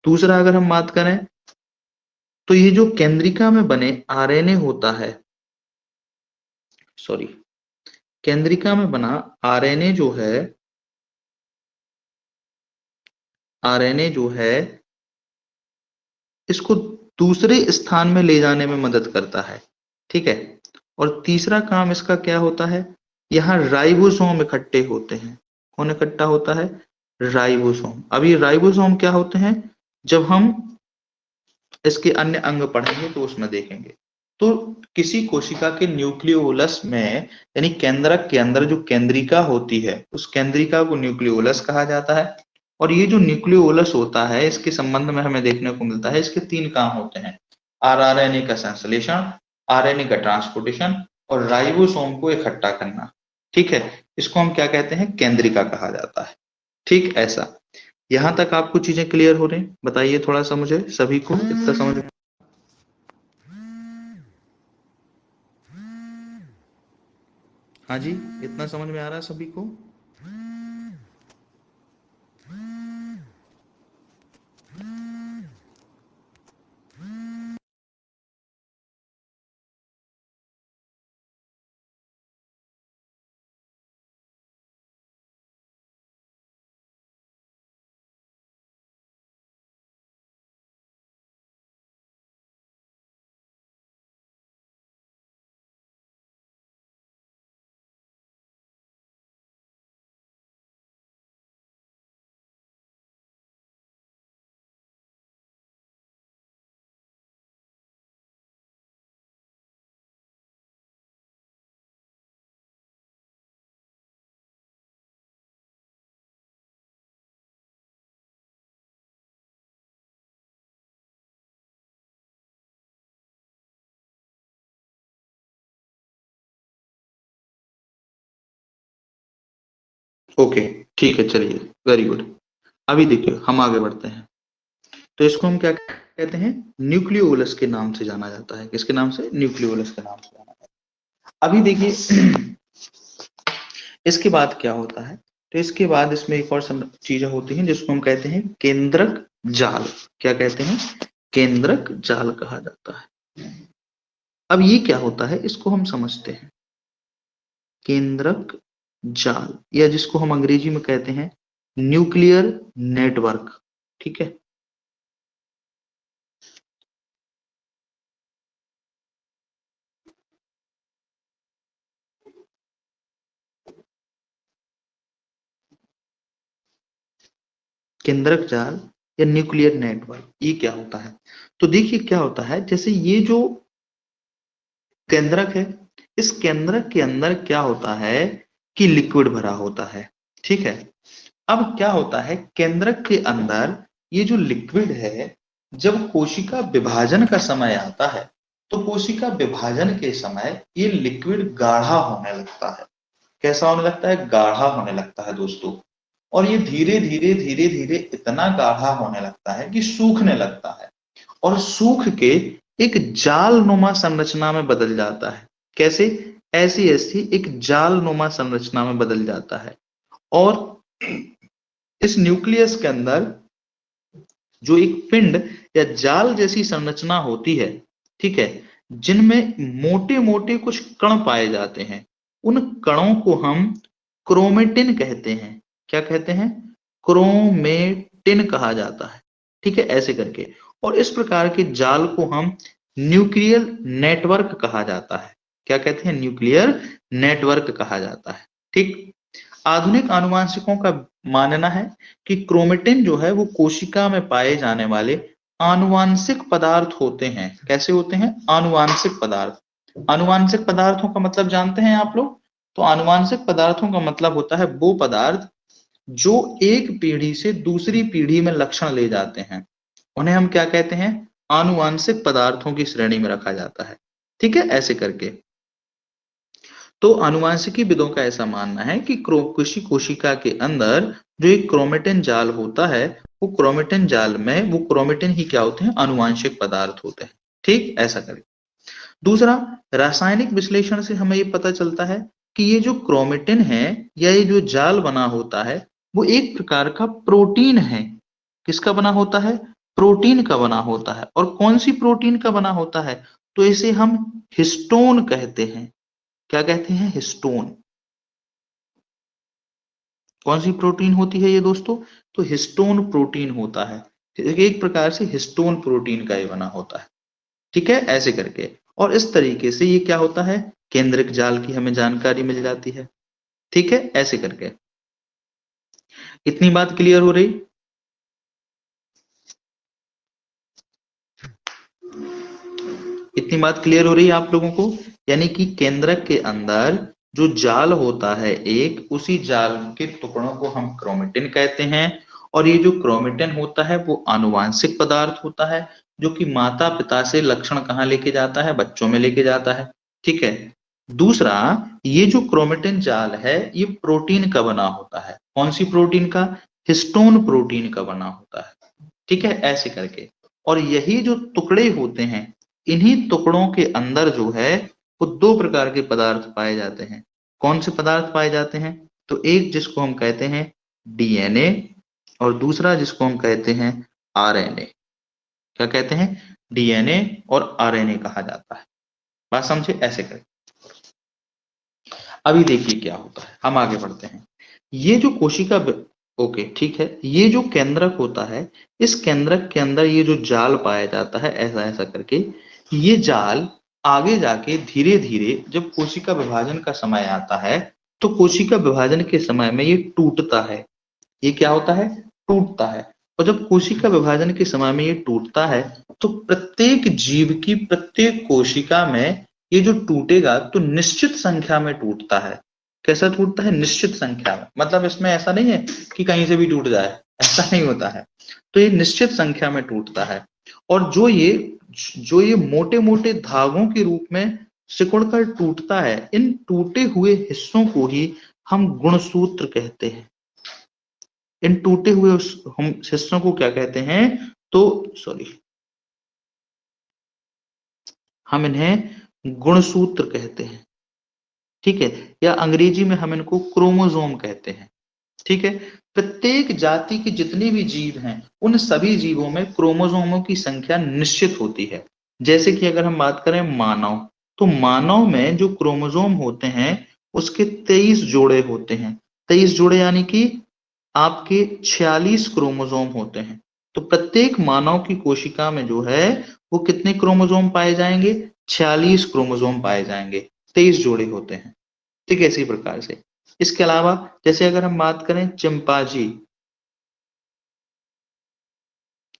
दूसरा अगर हम बात करें, तो ये जो केंद्रिका में बने आरएनए होता है, सॉरी, केंद्रिका में बना आरएनए जो है, आरएनए जो है इसको दूसरे स्थान में ले जाने में मदद करता है। ठीक है, और तीसरा काम इसका क्या होता है, यहाँ राइबोसोम इकट्ठे होते हैं। कौन इकट्ठा होता है, राइबोसोम। अब ये राइबोसोम क्या होते हैं, जब हम इसके अन्य अंग पढ़ेंगे तो उसमें देखेंगे। तो किसी कोशिका के न्यूक्लियोलस में, यानी केंद्रक के अंदर जो केंद्रिका होती है, उस केंद्रिका को न्यूक्लियोलस कहा जाता है। और ये जो न्यूक्लियोलस होता है, इसके संबंध में हमें देखने को मिलता है, इसके 3 काम होते हैं, आरआरएनए का संश्लेषण, आरएनए का ट्रांसपोर्टेशन और राइबोसोम को इकट्ठा करना। ठीक है, इसको हम क्या कहते हैं, केंद्रिका कहा जाता है। ठीक, ऐसा। यहाँ तक आपको चीजें क्लियर हो रही, बताइए थोड़ा सा मुझे, सभी को इतना समझ में? हाँ जी, इतना समझ में आ रहा है सभी को? ओके, ठीक है, चलिए, वेरी गुड। अभी देखिए, हम आगे बढ़ते हैं। तो इसको हम क्या कहते हैं, न्यूक्लियोलस के नाम से जाना जाता है। किसके नाम से, न्यूक्लियोलस के नाम से जाना जाता है। अभी देखिए इसके बाद क्या होता है, तो इसके बाद इसमें एक और चीजें होती हैं जिसको हम कहते हैं केंद्रक जाल। क्या कहते हैं, केंद्रक जाल कहा जाता है। अब ये क्या होता है, इसको हम समझते हैं। केंद्रक जाल, या जिसको हम अंग्रेजी में कहते हैं न्यूक्लियर नेटवर्क। ठीक है, केंद्रक जाल या न्यूक्लियर नेटवर्क, ये क्या होता है, तो देखिए क्या होता है, जैसे ये जो केंद्रक है, इस केंद्रक के अंदर क्या होता है कि लिक्विड भरा होता है। ठीक है, अब क्या होता है, केंद्रक के अंदर ये जो लिक्विड है, जब कोशिका विभाजन का समय आता है, तो कोशिका विभाजन के समय ये लिक्विड गाढ़ा होने लगता है। कैसा होने लगता है, गाढ़ा होने लगता है दोस्तों। और ये धीरे धीरे धीरे धीरे इतना गाढ़ा होने लगता है कि सूखने लगता है, और सूख के एक जाल नुमा संरचना में बदल जाता है। कैसे, ऐसी ऐसी एक जाल नुमा संरचना में बदल जाता है। और इस न्यूक्लियस के अंदर जो एक पिंड या जाल जैसी संरचना होती है, ठीक है, जिनमें मोटे मोटे कुछ कण पाए जाते हैं, उन कणों को हम क्रोमेटिन कहते हैं। क्या कहते हैं, क्रोमेटिन कहा जाता है। ठीक है, ऐसे करके। और इस प्रकार के जाल को हम न्यूक्लियर नेटवर्क कहा जाता है। क्या कहते हैं, न्यूक्लियर नेटवर्क कहा जाता है। ठीक, आधुनिक आनुवंशिकों का मानना है कि क्रोमेटिन जो है वो कोशिका में पाए जाने वाले आनुवंशिक पदार्थ होते हैं। कैसे होते हैं, आनुवंशिक पदार्थ। आनुवंशिक पदार्थों का मतलब जानते हैं आप लोग, तो आनुवंशिक पदार्थों का मतलब होता है वो पदार्थ जो एक पीढ़ी से दूसरी पीढ़ी में लक्षण ले जाते हैं, उन्हें हम क्या कहते हैं, आनुवंशिक पदार्थों की श्रेणी में रखा जाता है। ठीक है, ऐसे करके। तो आनुवांशिकीविदों का ऐसा मानना है कि किसी कोशिका के अंदर जो एक क्रोमेटिन जाल होता है, वो क्रोमेटिन जाल में वो क्रोमेटिन ही क्या होते हैं, आनुवांशिक पदार्थ होते हैं। ठीक, ऐसा करें। दूसरा, रासायनिक विश्लेषण से हमें ये पता चलता है कि ये जो क्रोमेटिन है या ये जो जाल बना होता है वो एक प्रकार का प्रोटीन है। किसका बना होता है? प्रोटीन का बना होता है। और कौन सी प्रोटीन का बना होता है? तो इसे हम हिस्टोन कहते हैं। क्या कहते हैं? हिस्टोन। कौन सी प्रोटीन होती है ये दोस्तों? तो हिस्टोन प्रोटीन होता है। एक प्रकार से हिस्टोन प्रोटीन का ये बना होता है। ठीक है, ऐसे करके। और इस तरीके से ये क्या होता है, केंद्रक जाल की हमें जानकारी मिल जाती है। ठीक है, ऐसे करके। इतनी बात क्लियर हो रही? इतनी बात क्लियर हो रही है आप लोगों को? यानी कि केंद्रक के अंदर जो जाल होता है एक, उसी जाल के टुकड़ों को हम क्रोमेटिन कहते हैं। और ये जो क्रोमेटिन होता है वो आनुवांशिक पदार्थ होता है, जो कि माता पिता से लक्षण कहाँ लेके जाता है? बच्चों में लेके जाता है। ठीक है। दूसरा, ये जो क्रोमेटिन जाल है ये प्रोटीन का बना होता है। कौन सी प्रोटीन का? हिस्टोन प्रोटीन का बना होता है। ठीक है, ऐसे करके। और यही जो टुकड़े होते हैं, इन्हीं टुकड़ों के अंदर जो है वो दो प्रकार के पदार्थ पाए जाते हैं। कौन से पदार्थ पाए जाते हैं? तो एक जिसको हम कहते हैं डीएनए, और दूसरा जिसको हम कहते हैं आरएनए। क्या कहते हैं? डीएनए और आरएनए कहा जाता है। बात समझे? ऐसे करें। अभी देखिए क्या होता है, हम आगे बढ़ते हैं। ये जो कोशिका, ओके ठीक है, ये जो केंद्रक होता है, इस केंद्रक के अंदर ये जो जाल पाया जाता है ऐसा ऐसा करके, ये जाल आगे जाके धीरे धीरे जब कोशिका विभाजन का समय आता है, तो कोशिका विभाजन के समय में ये टूटता है। ये क्या होता है? टूटता है। और जब कोशिका विभाजन के समय में ये टूटता है, तो प्रत्येक जीव की प्रत्येक कोशिका में ये जो टूटेगा तो निश्चित संख्या में टूटता है। कैसा टूटता है? निश्चित संख्या में। मतलब इसमें ऐसा नहीं है कि कहीं से भी टूट जाए, ऐसा नहीं होता है। तो ये निश्चित संख्या में टूटता है। और जो ये मोटे मोटे धागों के रूप में सिकुड़ कर टूटता है, इन टूटे हुए हिस्सों को ही हम गुणसूत्र कहते हैं। इन टूटे हुए हम हिस्सों को क्या कहते हैं? तो सॉरी, हम इन्हें गुणसूत्र कहते हैं। ठीक है, या अंग्रेजी में हम इनको क्रोमोसोम कहते हैं। ठीक है। प्रत्येक जाति के जितने भी जीव हैं, उन सभी जीवों में क्रोमोसोमों की संख्या निश्चित होती है। जैसे कि अगर हम बात करें मानव, तो मानव में जो क्रोमोसोम होते हैं उसके 23 जोड़े होते हैं। 23 जोड़े यानी कि आपके 46 क्रोमोसोम होते हैं। तो प्रत्येक मानव की कोशिका में जो है वो कितने क्रोमोसोम पाए जाएंगे? 46 क्रोमोसोम पाए जाएंगे। 23 जोड़े होते हैं। ठीक है, इसी प्रकार से। इसके अलावा जैसे अगर हम बात करें चिंपांजी,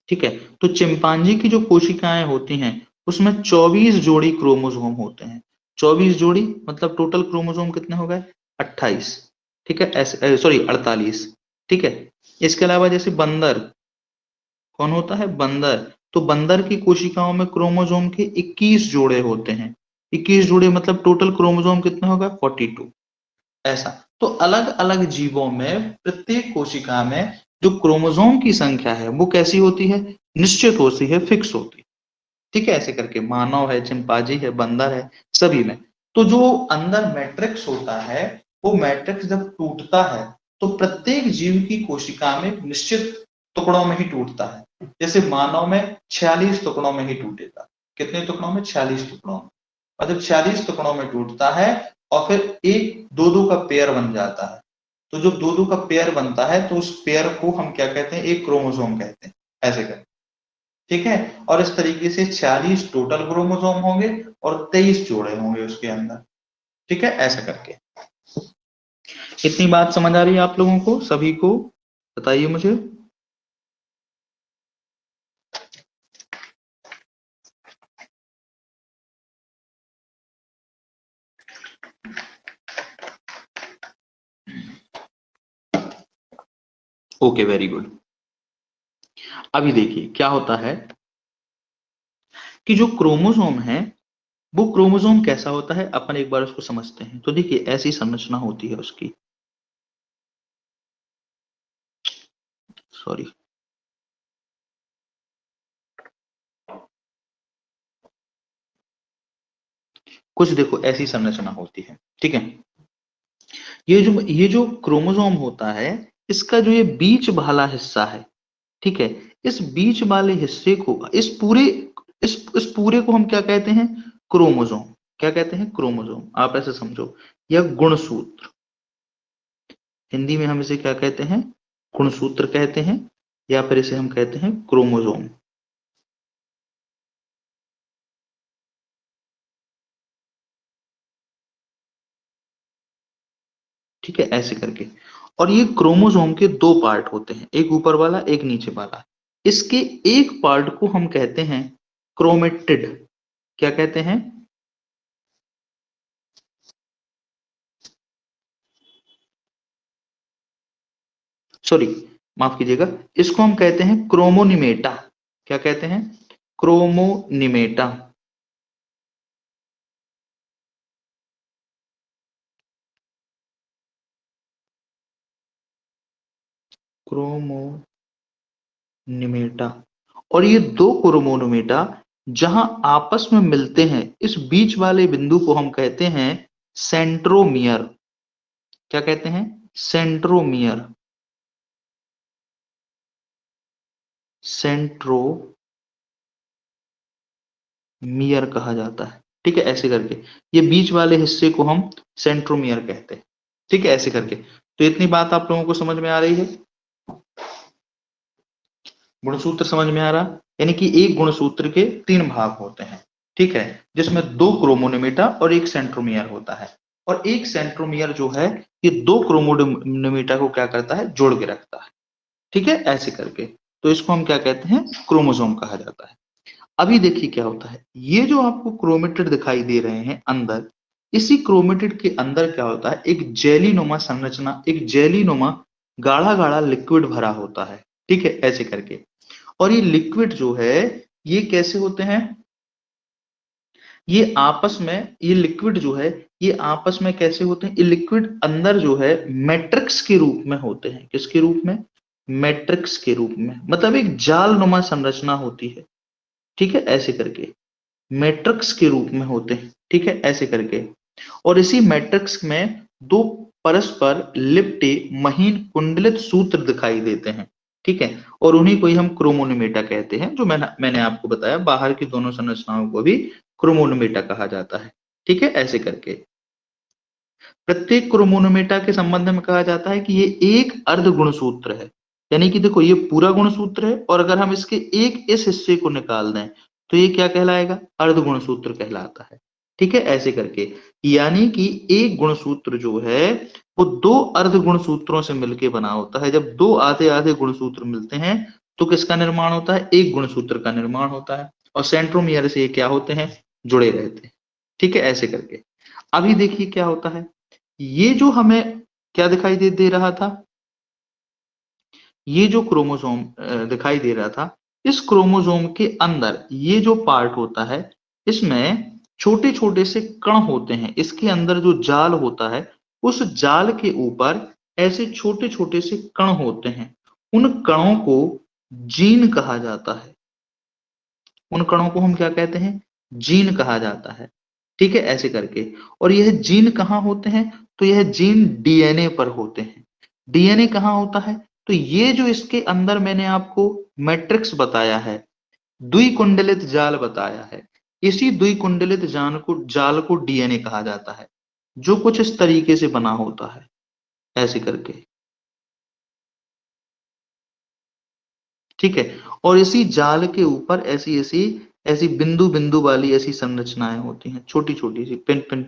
ठीक है, तो चिंपांजी की जो कोशिकाएं होती हैं उसमें 24 जोड़ी क्रोमोसोम होते हैं। 24 जोड़ी मतलब टोटल क्रोमोसोम कितने हो गए? 28। ठीक है, ऐसे सॉरी 48। ठीक है। इसके अलावा जैसे बंदर, कौन होता है? बंदर। तो बंदर की कोशिकाओं में क्रोमोसोम के 21 जोड़े होते हैं। 21 जोड़े मतलब टोटल क्रोमोसोम कितना होगा? 42। ऐसा। तो अलग अलग जीवों में प्रत्येक कोशिका में जो क्रोमोसोम की संख्या है वो कैसी होती है? निश्चित होती है, फिक्स होती है। ठीक है, ऐसे करके मानव है, चिंपांजी है, बंदर है, सभी में। तो जो अंदर मैट्रिक्स होता है, वो मैट्रिक्स जब टूटता है तो प्रत्येक जीव की कोशिका में निश्चित टुकड़ों में ही टूटता है। जैसे मानव में 46 टुकड़ों में ही टूटेगा। कितने टुकड़ों में? 46 टुकड़ों में। और जब 46 टुकड़ों में टूटता है और फिर एक दो दो का पेयर बन जाता है, तो जो दो दो का पेयर बनता है तो उस पेयर को हम क्या कहते हैं? एक क्रोमोसोम कहते हैं। ऐसे करते। ठीक है। और इस तरीके से 46 टोटल क्रोमोसोम होंगे और 23 जोड़े होंगे उसके अंदर। ठीक है, ऐसा करके। इतनी बात समझ आ रही है आप लोगों को? सभी को बताइए मुझे। Okay, very good. अभी देखिए क्या होता है कि जो क्रोमोसोम है वो क्रोमोसोम कैसा होता है अपन एक बार उसको समझते हैं। तो देखिए ऐसी संरचना होती है उसकी, सॉरी, कुछ देखो ऐसी संरचना होती है, ठीक है। ये जो क्रोमोसोम होता है, इसका जो ये बीच वाला हिस्सा है, ठीक है, इस बीच वाले हिस्से को, इस पूरे को हम क्या कहते हैं, क्रोमोसोम। क्या कहते हैं, क्रोमोसोम। आप ऐसे समझो, या गुणसूत्र, हिंदी में हम इसे क्या कहते हैं, गुणसूत्र कहते हैं, या फिर इसे हम कहते हैं क्रोमोसोम। ठीक है, ऐसे करके। और ये क्रोमोसोम के दो पार्ट होते हैं, एक ऊपर वाला एक नीचे वाला। इसके एक पार्ट को हम कहते हैं क्रोमेटिड। क्या कहते हैं, सॉरी, माफ कीजिएगा, इसको हम कहते हैं क्रोमोनिमेटा। क्या कहते हैं, क्रोमोनिमेटा। क्रोमोनिमेटा। और ये दो क्रोमोनिमेटा जहां आपस में मिलते हैं, इस बीच वाले बिंदु को हम कहते हैं सेंट्रोमियर। क्या कहते हैं, सेंट्रोमियर। सेंट्रोमियर कहा जाता है, ठीक है, ऐसे करके। ये बीच वाले हिस्से को हम सेंट्रोमियर कहते हैं, ठीक है, ऐसे करके। तो इतनी बात आप लोगों को समझ में आ रही है, गुणसूत्र समझ में आ रहा, यानी कि एक गुणसूत्र के तीन भाग होते हैं, ठीक है, जिसमें दो क्रोमोनोमीटा और एक सेंट्रोमियर होता है। और एक सेंट्रोमियर जो है, ये दो क्रोमोनोमीटा को क्या करता है, जोड़ के रखता है, ठीक है, ऐसे करके। तो इसको हम क्या कहते हैं, क्रोमोसोम कहा जाता है। अभी देखिए क्या होता है, ये जो आपको क्रोमेटिड दिखाई दे रहे हैं अंदर, इसी क्रोमेटिड के अंदर क्या होता है, एक जेलीनुमा संरचना, एक जेलीनुमा गाढ़ा गाढ़ा लिक्विड भरा होता है, ठीक है, ऐसे करके। और ये लिक्विड जो है, ये कैसे होते हैं, ये आपस में, ये लिक्विड जो है, ये आपस में कैसे होते हैं, ये लिक्विड अंदर जो है मैट्रिक्स के रूप में होते हैं। किसके रूप में, मैट्रिक्स के रूप में, मतलब एक जालनुमा संरचना होती है, ठीक है, ऐसे करके। मैट्रिक्स के रूप में होते हैं, ठीक है, ऐसे करके। और इसी मैट्रिक्स में दो परस्पर लिपटे महीन कुंडलित सूत्र दिखाई देते हैं, ठीक है, और उन्हीं को ही हम क्रोमोनोमेटा कहते हैं। जो मैंने आपको बताया, बाहर की दोनों संरचनाओं को भी क्रोमोनोमेटा कहा जाता है, ठीक है, ऐसे करके। प्रत्येक क्रोमोनोमेटा के संबंध में कहा जाता है कि ये एक अर्ध गुणसूत्र है, यानी कि देखो ये पूरा गुणसूत्र है, और अगर हम इसके एक इस हिस्से को निकाल दें तो ये क्या कहलाएगा, अर्ध गुणसूत्र कहलाता है, ठीक है, ऐसे करके। यानी कि एक गुणसूत्र जो है, वो दो अर्ध गुणसूत्रों से मिलकर बना होता है। जब दो आधे आधे गुणसूत्र मिलते हैं तो किसका निर्माण होता है, एक गुणसूत्र का निर्माण होता है। और सेंट्रोमियर से ये क्या होते हैं, जुड़े रहते हैं, ठीक है, ऐसे करके। अभी देखिए क्या होता है, ये जो हमें क्या दिखाई दे रहा था, ये जो क्रोमोसोम दिखाई दे रहा था, इस क्रोमोसोम के अंदर ये जो पार्ट होता है, इसमें छोटे छोटे से कण होते हैं। इसके अंदर जो जाल होता है, उस जाल के ऊपर ऐसे छोटे छोटे से कण होते हैं। उन कणों को जीन कहा जाता है। उन कणों को हम क्या कहते हैं, जीन कहा जाता है, ठीक है, ऐसे करके। और यह जीन कहाँ होते हैं, तो यह जीन डीएनए पर होते हैं। डीएनए कहाँ होता है, तो ये जो इसके अंदर मैंने आपको मैट्रिक्स बताया है, द्विकुंडलित जाल बताया है, इसी द्विकुंडलित जाल को डीएनए कहा जाता है, जो कुछ इस तरीके से बना होता है, ऐसे करके, ठीक है। और इसी जाल के ऊपर ऐसी ऐसी ऐसी बिंदु बिंदु वाली ऐसी संरचनाएं होती हैं, छोटी छोटी सी पिन पिन,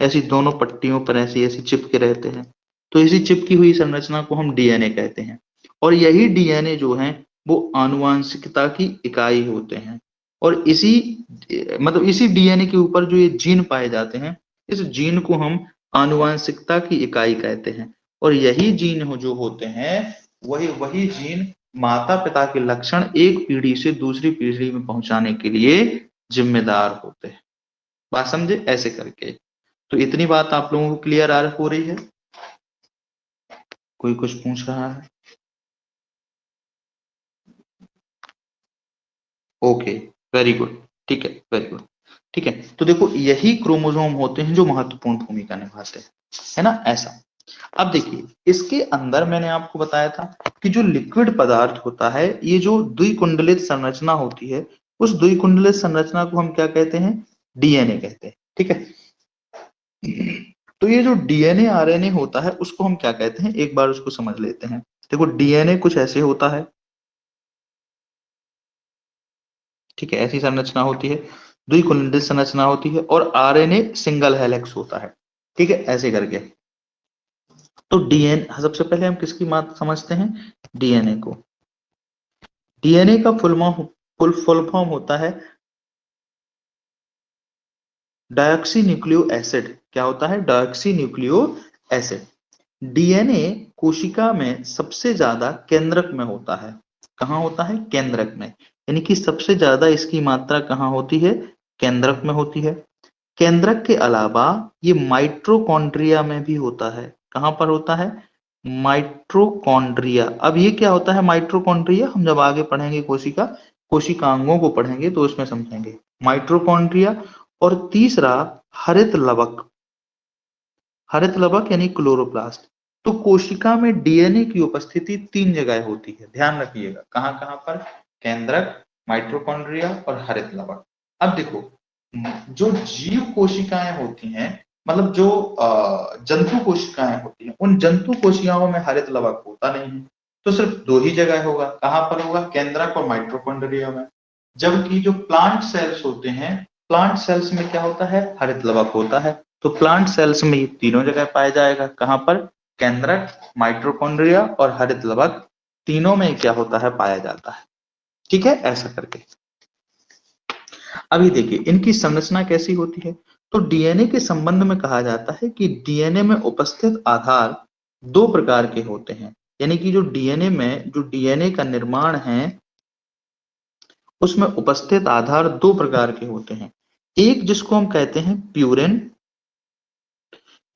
ऐसी दोनों पट्टियों पर ऐसी ऐसी चिपके रहते हैं। तो इसी चिपकी हुई संरचना को हम डीएनए कहते हैं। और यही डीएनए जो है, वो आनुवांशिकता की इकाई होते हैं। और इसी, मतलब इसी डीएनए के ऊपर जो ये जीन पाए जाते हैं, इस जीन को हम आनुवांशिकता की इकाई कहते हैं। और यही जीन जो होते हैं, वही वही जीन माता पिता के लक्षण एक पीढ़ी से दूसरी पीढ़ी में पहुंचाने के लिए जिम्मेदार होते हैं। बात समझे, ऐसे करके। तो इतनी बात आप लोगों को क्लियर हो रही है? कोई कुछ पूछ रहा है? ओके, वेरी गुड, ठीक है, वेरी गुड। ठीक है, तो देखो यही क्रोमोसोम होते हैं जो महत्वपूर्ण भूमिका निभाते हैं, है ना, ऐसा। अब देखिए इसके अंदर मैंने आपको बताया था कि जो लिक्विड पदार्थ होता है, ये जो द्विकुंडलित संरचना होती है, उस द्विकुंडलित संरचना को हम क्या कहते हैं? डीएनए कहते हैं, ठीक है। तो ये जो डीएनए आरएनए होता है उसको हम क्या कहते हैं, एक बार उसको समझ लेते हैं। देखो डीएनए कुछ ऐसे होता है, ठीक है, ऐसी संरचना होती है, द्विकुंडलित संरचना होती है, और आरएनए सिंगल हेलिक्स होता है, ठीक है, ऐसे करके। तो डीएनए सबसे पहले हम किसकी बात समझते हैं? डीएनए को। डीएनए का फुल फॉर्म होता है डायऑक्सी न्यूक्लियो एसिड। क्या होता है? Diauxie nucleo acid. डीएनए कोशिका में सबसे ज्यादा केंद्रक में होता है। कहाँ होता है? केंद्रक में। यानी कि सबसे ज्यादा इसकी मात्रा कहाँ होती है? केंद्रक में होती है। केंद्रक के अलावा ये माइट्रोकॉन्ड्रिया में भी होता है। कहाँ पर होता है? माइट्रोकॉन्ड्रिया। अब ये क्या होता है माइट्रोकॉन्ड्रिया? हम जब आगे पढ़ेंगे कोशिकांगों को पढ़ेंगे तो उसमें समझेंगे माइट्रोकॉन्ड्रिया। और तीसरा हरित लवक। हरित लवक यानी क्लोरोप्लास्ट। तो कोशिका में डीएनए की उपस्थिति 3 जगह होती है, ध्यान रखिएगा। कहाँ कहाँ पर? केंद्रक, माइट्रोकॉन्ड्रिया और हरित लवक। अब देखो जो जीव कोशिकाएं होती हैं, मतलब जो जंतु कोशिकाएं होती हैं, उन जंतु कोशिकाओं में हरित लवक होता नहीं है। तो सिर्फ 2 ही जगह होगा। कहाँ पर होगा? केंद्रक और माइट्रोकॉन्ड्रिया में। जबकि जो प्लांट सेल्स होते हैं, प्लांट सेल्स में क्या होता है? हरित लवक होता है। तो प्लांट सेल्स में ये तीनों जगह पाया जाएगा। कहाँ पर? केंद्रक, माइट्रोकॉन्ड्रिया और हरित लवक, तीनों में क्या होता है? पाया जाता है। ठीक है, ऐसा करके। अभी देखिए इनकी संरचना कैसी होती है। तो डीएनए के संबंध में कहा जाता है कि डीएनए में उपस्थित आधार 2 प्रकार के होते हैं। यानी कि जो डीएनए का निर्माण है उसमें उपस्थित आधार 2 प्रकार के होते हैं। एक जिसको हम कहते हैं प्यूरिन,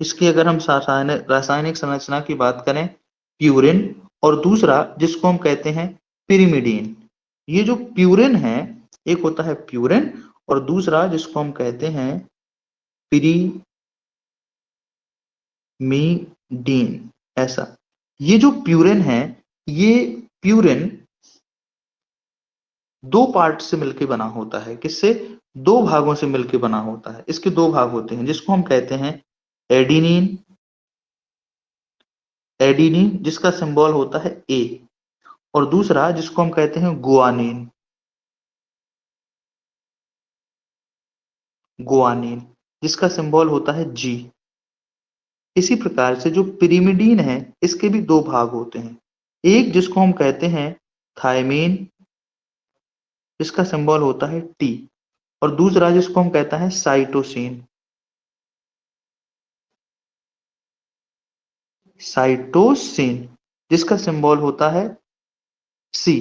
इसकी अगर हम रासायनिक संरचना की बात करें, प्यूरिन। और दूसरा जिसको हम कहते हैं पिरिमिडीन। ये जो प्यूरिन है, एक होता है प्यूरिन और दूसरा जिसको हम कहते हैं पिरिमीडीन, ऐसा। ये जो प्यूरिन है, ये प्यूरिन 2 पार्ट से मिलकर बना होता है। किससे? 2 भागों से मिलकर बना होता है। इसके 2 भाग होते हैं जिसको हम कहते हैं एडिनिन, एडिनिन जिसका सिंबल होता है ए, और दूसरा जिसको हम कहते हैं गुआनिन, गुआनिन जिसका सिंबल होता है जी। इसी प्रकार से जो पिरिमिडीन है, इसके भी 2 भाग होते हैं। एक जिसको हम कहते हैं थायमीन, जिसका सिंबल होता है टी, और दूसरा जिसको हम कहते हैं साइटोसिन, साइटोसिन जिसका सिंबल होता है सी।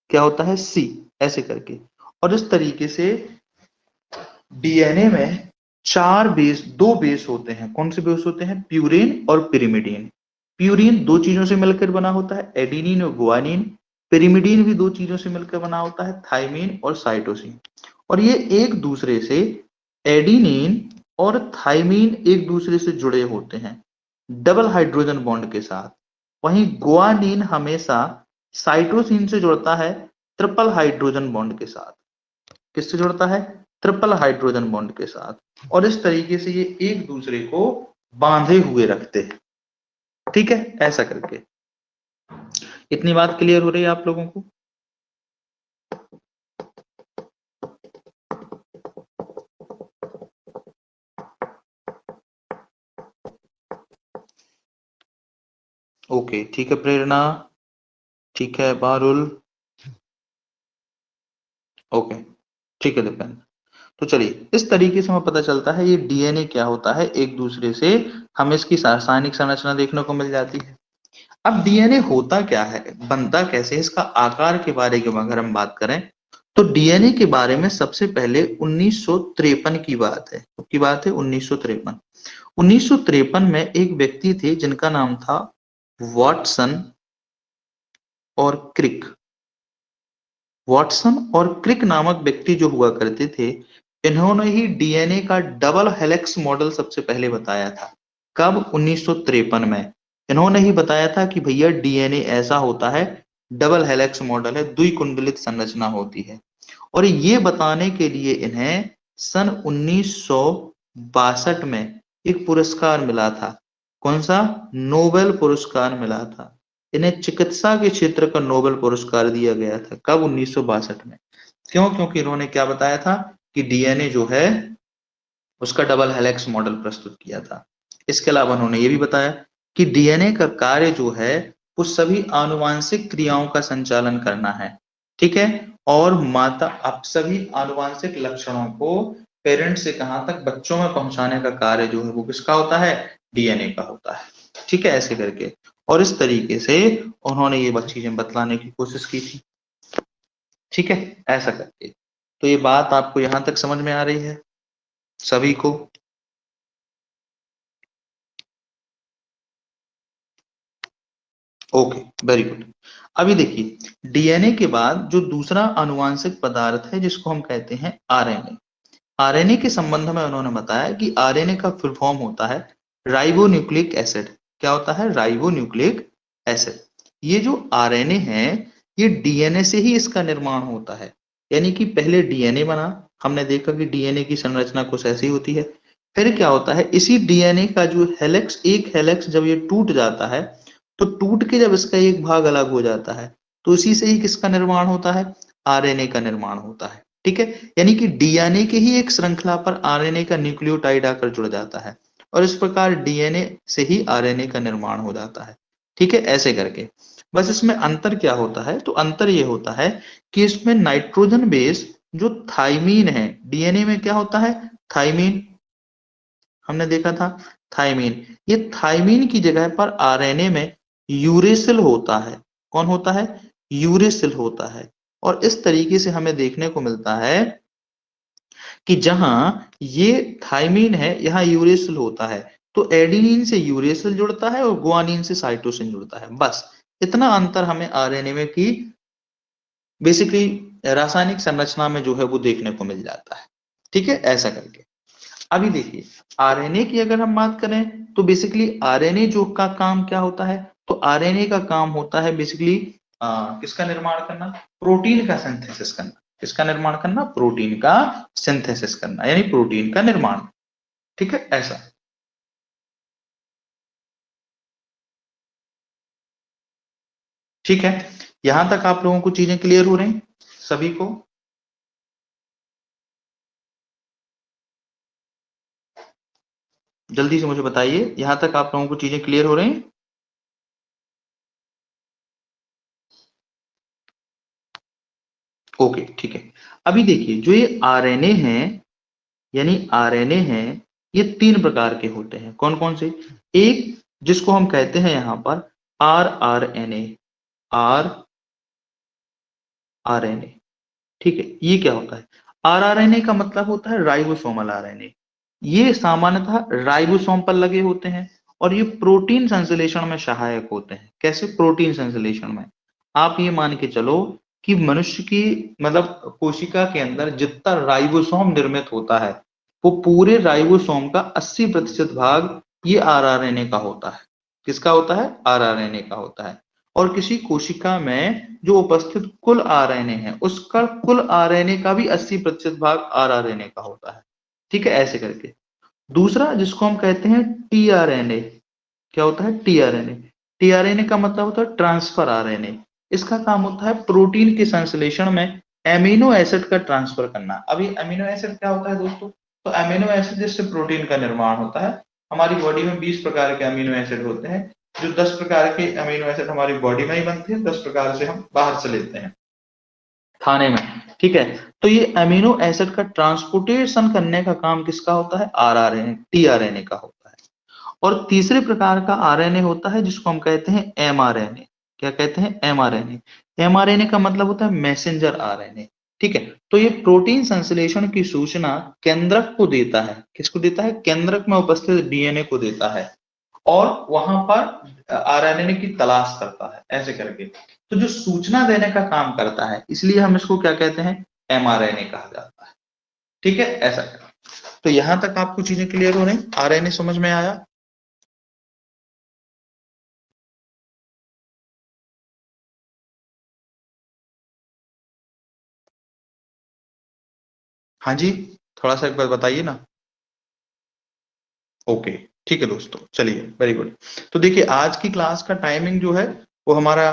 क्या होता है? सी, ऐसे करके। और इस तरीके से डीएनए में 2 बेस होते हैं। कौन से बेस होते हैं? प्यूरिन और पिरिमिडीन। प्यूरिन 2 चीजों से मिलकर बना होता है, एडिनिन और गुआनिन। पिरिमिडीन भी 2 चीजों से मिलकर बना होता है, थाइमिन और साइटोसिन। और ये एक दूसरे से, एडिनिन और थाइमिन एक दूसरे से जुड़े होते हैं डबल हाइड्रोजन बॉन्ड के साथ। वहीं गुआनिन हमेशा साइटोसिन से जुड़ता है ट्रिपल हाइड्रोजन बॉन्ड के साथ। किससे जुड़ता है? ट्रिपल हाइड्रोजन बॉन्ड के साथ। और इस तरीके से ये एक दूसरे को बांधे हुए रखते हैं। ठीक है, ऐसा करके। इतनी बात क्लियर हो रही है आप लोगों को? ओके, ठीक है प्रेरणा, ठीक है बारुल, ओके, ठीक है दीपेंद्र। तो चलिए इस तरीके से हमें पता चलता है ये डीएनए क्या होता है, एक दूसरे से हमें इसकी रासायनिक संरचना देखने को मिल जाती है। अब डीएनए होता क्या है, बनता कैसे, इसका आकार के बारे में अगर हम बात करें तो डीएनए के बारे में सबसे पहले 1953 की बात है, की बात है 1953। 1953 में एक व्यक्ति थे जिनका नाम था वाटसन और क्रिक। वाटसन और क्रिक नामक व्यक्ति जो हुआ करते थे, इन्होंने ही डीएनए का डबल हेलिक्स मॉडल सबसे पहले बताया था। कब? 1953 में। इन्होंने ही बताया था कि भैया डीएनए ऐसा होता है, डबल हेलिक्स मॉडल है, द्विकुंडलित संरचना होती है। और ये बताने के लिए इन्हें सन 1962 में एक पुरस्कार मिला था। कौन सा? नोबेल पुरस्कार मिला था। इन्हें चिकित्सा के क्षेत्र का नोबेल पुरस्कार दिया गया था। कब? 1962 में। क्यों? क्योंकि इन्होंने क्या बताया था कि डीएनए जो है उसका डबल हेलिक्स मॉडल प्रस्तुत किया था। इसके अलावा उन्होंने ये भी बताया कि डीएनए का कार्य जो है वो सभी आनुवांशिक क्रियाओं का संचालन करना है, ठीक है। और माता अब सभी आनुवांशिक लक्षणों को पेरेंट से कहां तक? बच्चों में पहुंचाने का कार्य जो है वो किसका होता है? डीएनए का होता है, ठीक है, ऐसे करके। और इस तरीके से उन्होंने ये चीजें बतलाने की कोशिश की थी, ठीक है, ऐसा करके। तो ये बात आपको यहां तक समझ में आ रही है सभी को? Okay, very good. अभी देखिए डीएनए के बाद जो दूसरा आनुवांशिक पदार्थ है जिसको हम कहते हैं आरएनए। आरएनए के संबंध में उन्होंने बताया कि आरएनए का फुल फॉर्म होता है राइबोन्यूक्लिक एसिड। क्या होता है? Ribonucleic acid. ये जो आरएनए है ये डीएनए से ही इसका निर्माण होता है। यानी कि पहले डीएनए बना, हमने देखा कि डीएनए की संरचना कुछ ऐसी होती है। फिर क्या होता है, इसी डीएनए का जो हेलिक्स, एक हेलिक्स जब ये टूट जाता है तो टूट के जब इसका एक भाग अलग हो जाता है तो इसी से ही किसका निर्माण होता है? आरएनए का निर्माण होता है, ठीक है। यानी कि डीएनए के ही एक श्रृंखला पर आरएनए का न्यूक्लियोटाइड आकर जुड़ जाता है और इस प्रकार डीएनए से ही आरएनए का निर्माण हो जाता है, ठीक है, ऐसे करके। बस इसमें अंतर क्या होता है? तो अंतर ये होता है कि इसमें नाइट्रोजन बेस जो थाइमीन है, डीएनए में क्या होता है? थाइमीन, हमने देखा था थाइमीन। ये थाइमीन की जगह पर आरएनए में यूरेसिल होता है। कौन होता है? यूरेसिल होता है। और इस तरीके से हमें देखने को मिलता है कि जहां ये थाइमीन है यहाँ यूरेसिल होता है, तो एडेनिन से यूरेसिल जुड़ता है और गुआनिन से साइटोसिन जुड़ता है। बस इतना अंतर हमें आरएनए में की बेसिकली रासायनिक संरचना में जो है वो देखने को मिल जाता है, ठीक है, ऐसा करके। अभी देखिए आरएनए की अगर हम बात करें तो बेसिकली आरएनए जो का काम क्या होता है? तो आरएनए का काम होता है बेसिकली किसका निर्माण करना? प्रोटीन का सिंथेसिस करना। किसका निर्माण करना? प्रोटीन का सिंथेसिस करना, यानी प्रोटीन का निर्माण, ठीक है, ऐसा। ठीक है, यहां तक आप लोगों को चीजें क्लियर हो रही सभी को? जल्दी से मुझे बताइए, यहां तक आप लोगों को चीजें क्लियर हो रही? ओके, ठीक है। अभी देखिए जो ये आरएनए है, यानी आरएनए है, ये तीन प्रकार के होते हैं। कौन कौन से? एक जिसको हम कहते हैं यहां पर आरआरएनए, आरआरएनए, ठीक है। ये क्या होता है? आरआरएनए का मतलब होता है राइबोसोमल आरएनए। ये सामान्यतः राइबोसोम पर लगे होते हैं और ये प्रोटीन संश्लेषण में सहायक होते हैं। कैसे? प्रोटीन संश्लेषण में। आप ये मान के चलो कि मनुष्य की मतलब कोशिका के अंदर जितना राइबोसोम निर्मित होता है वो पूरे राइबोसोम का 80% भाग ये आरआरएनए का होता है। किसका होता है? आरआरएनए का होता है। और किसी कोशिका में जो उपस्थित कुल आरएनए है उसका कुल आरएनए का भी 80% भाग आरआरएनए का होता है, ठीक है, ऐसे करके। दूसरा जिसको हम कहते हैं टीआरएनए, क्या होता है? टीआरएनए। टीआरएनए का मतलब होता है ट्रांसफर आरएनए। इसका काम होता है प्रोटीन के संश्लेषण में एमिनो एसिड का ट्रांसफर करना। अभी एमिनो एसिड क्या होता है दोस्तों? तो एमिनो एसिड जिससे प्रोटीन का निर्माण होता है। हमारी बॉडी में 20 प्रकार के अमीनो एसिड होते हैं, जो 10 प्रकार के अमीनो एसिड हमारी बॉडी में ही बनते हैं, 10 प्रकार से हम बाहर से लेते हैं खाने में, ठीक है। तो ये अमीनो एसिड का ट्रांसपोर्टेशन करने का काम किसका होता है? आरआरएनए, टीआरएनए का होता है। और तीसरे प्रकार का आरएनए होता है जिसको हम कहते हैं एमआरएनए। क्या कहते हैं? एमआरएनए। एमआरएनए का मतलब होता है मैसेंजर आरएनए। ठीक है। तो ये प्रोटीन संश्लेषण की सूचना केंद्रक को देता है। किसको देता है? केंद्रक में उपस्थित डीएनए को देता है और वहां पर आरएनए की तलाश करता है, ऐसे करके। तो जो सूचना देने का काम करता है, इसलिए हम इसको क्या कहते हैं? एमआरएनए कहा जाता है। ठीक है, ऐसा। तो यहां तक आपको चीजें क्लियर हो रही? आरएनए समझ में आया? हाँ जी, थोड़ा सा एक बार बताइए ना। ओके, ठीक है दोस्तों, चलिए, वेरी गुड। तो देखिए, आज की क्लास का टाइमिंग जो है वो हमारा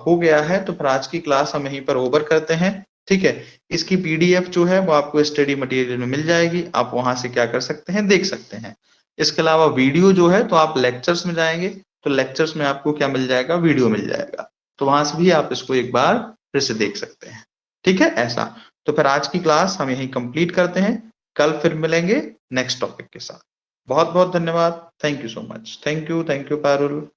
हो गया है, तो फिर आज की क्लास हम यहीं पर ओवर करते हैं। ठीक है, इसकी पीडीएफ जो है वो आपको स्टडी मटेरियल में मिल जाएगी, आप वहां से क्या कर सकते हैं? देख सकते हैं। इसके अलावा वीडियो जो है, तो आप लेक्चर्स में जाएंगे तो लेक्चर्स में आपको क्या मिल जाएगा? वीडियो मिल जाएगा, तो वहां से भी आप इसको एक बार फिर से देख सकते हैं। ठीक है, ऐसा। तो फिर आज की क्लास हम यहीं कंप्लीट करते हैं, कल फिर मिलेंगे नेक्स्ट टॉपिक के साथ। बहुत बहुत धन्यवाद। Thank you so much. Thank you Parul.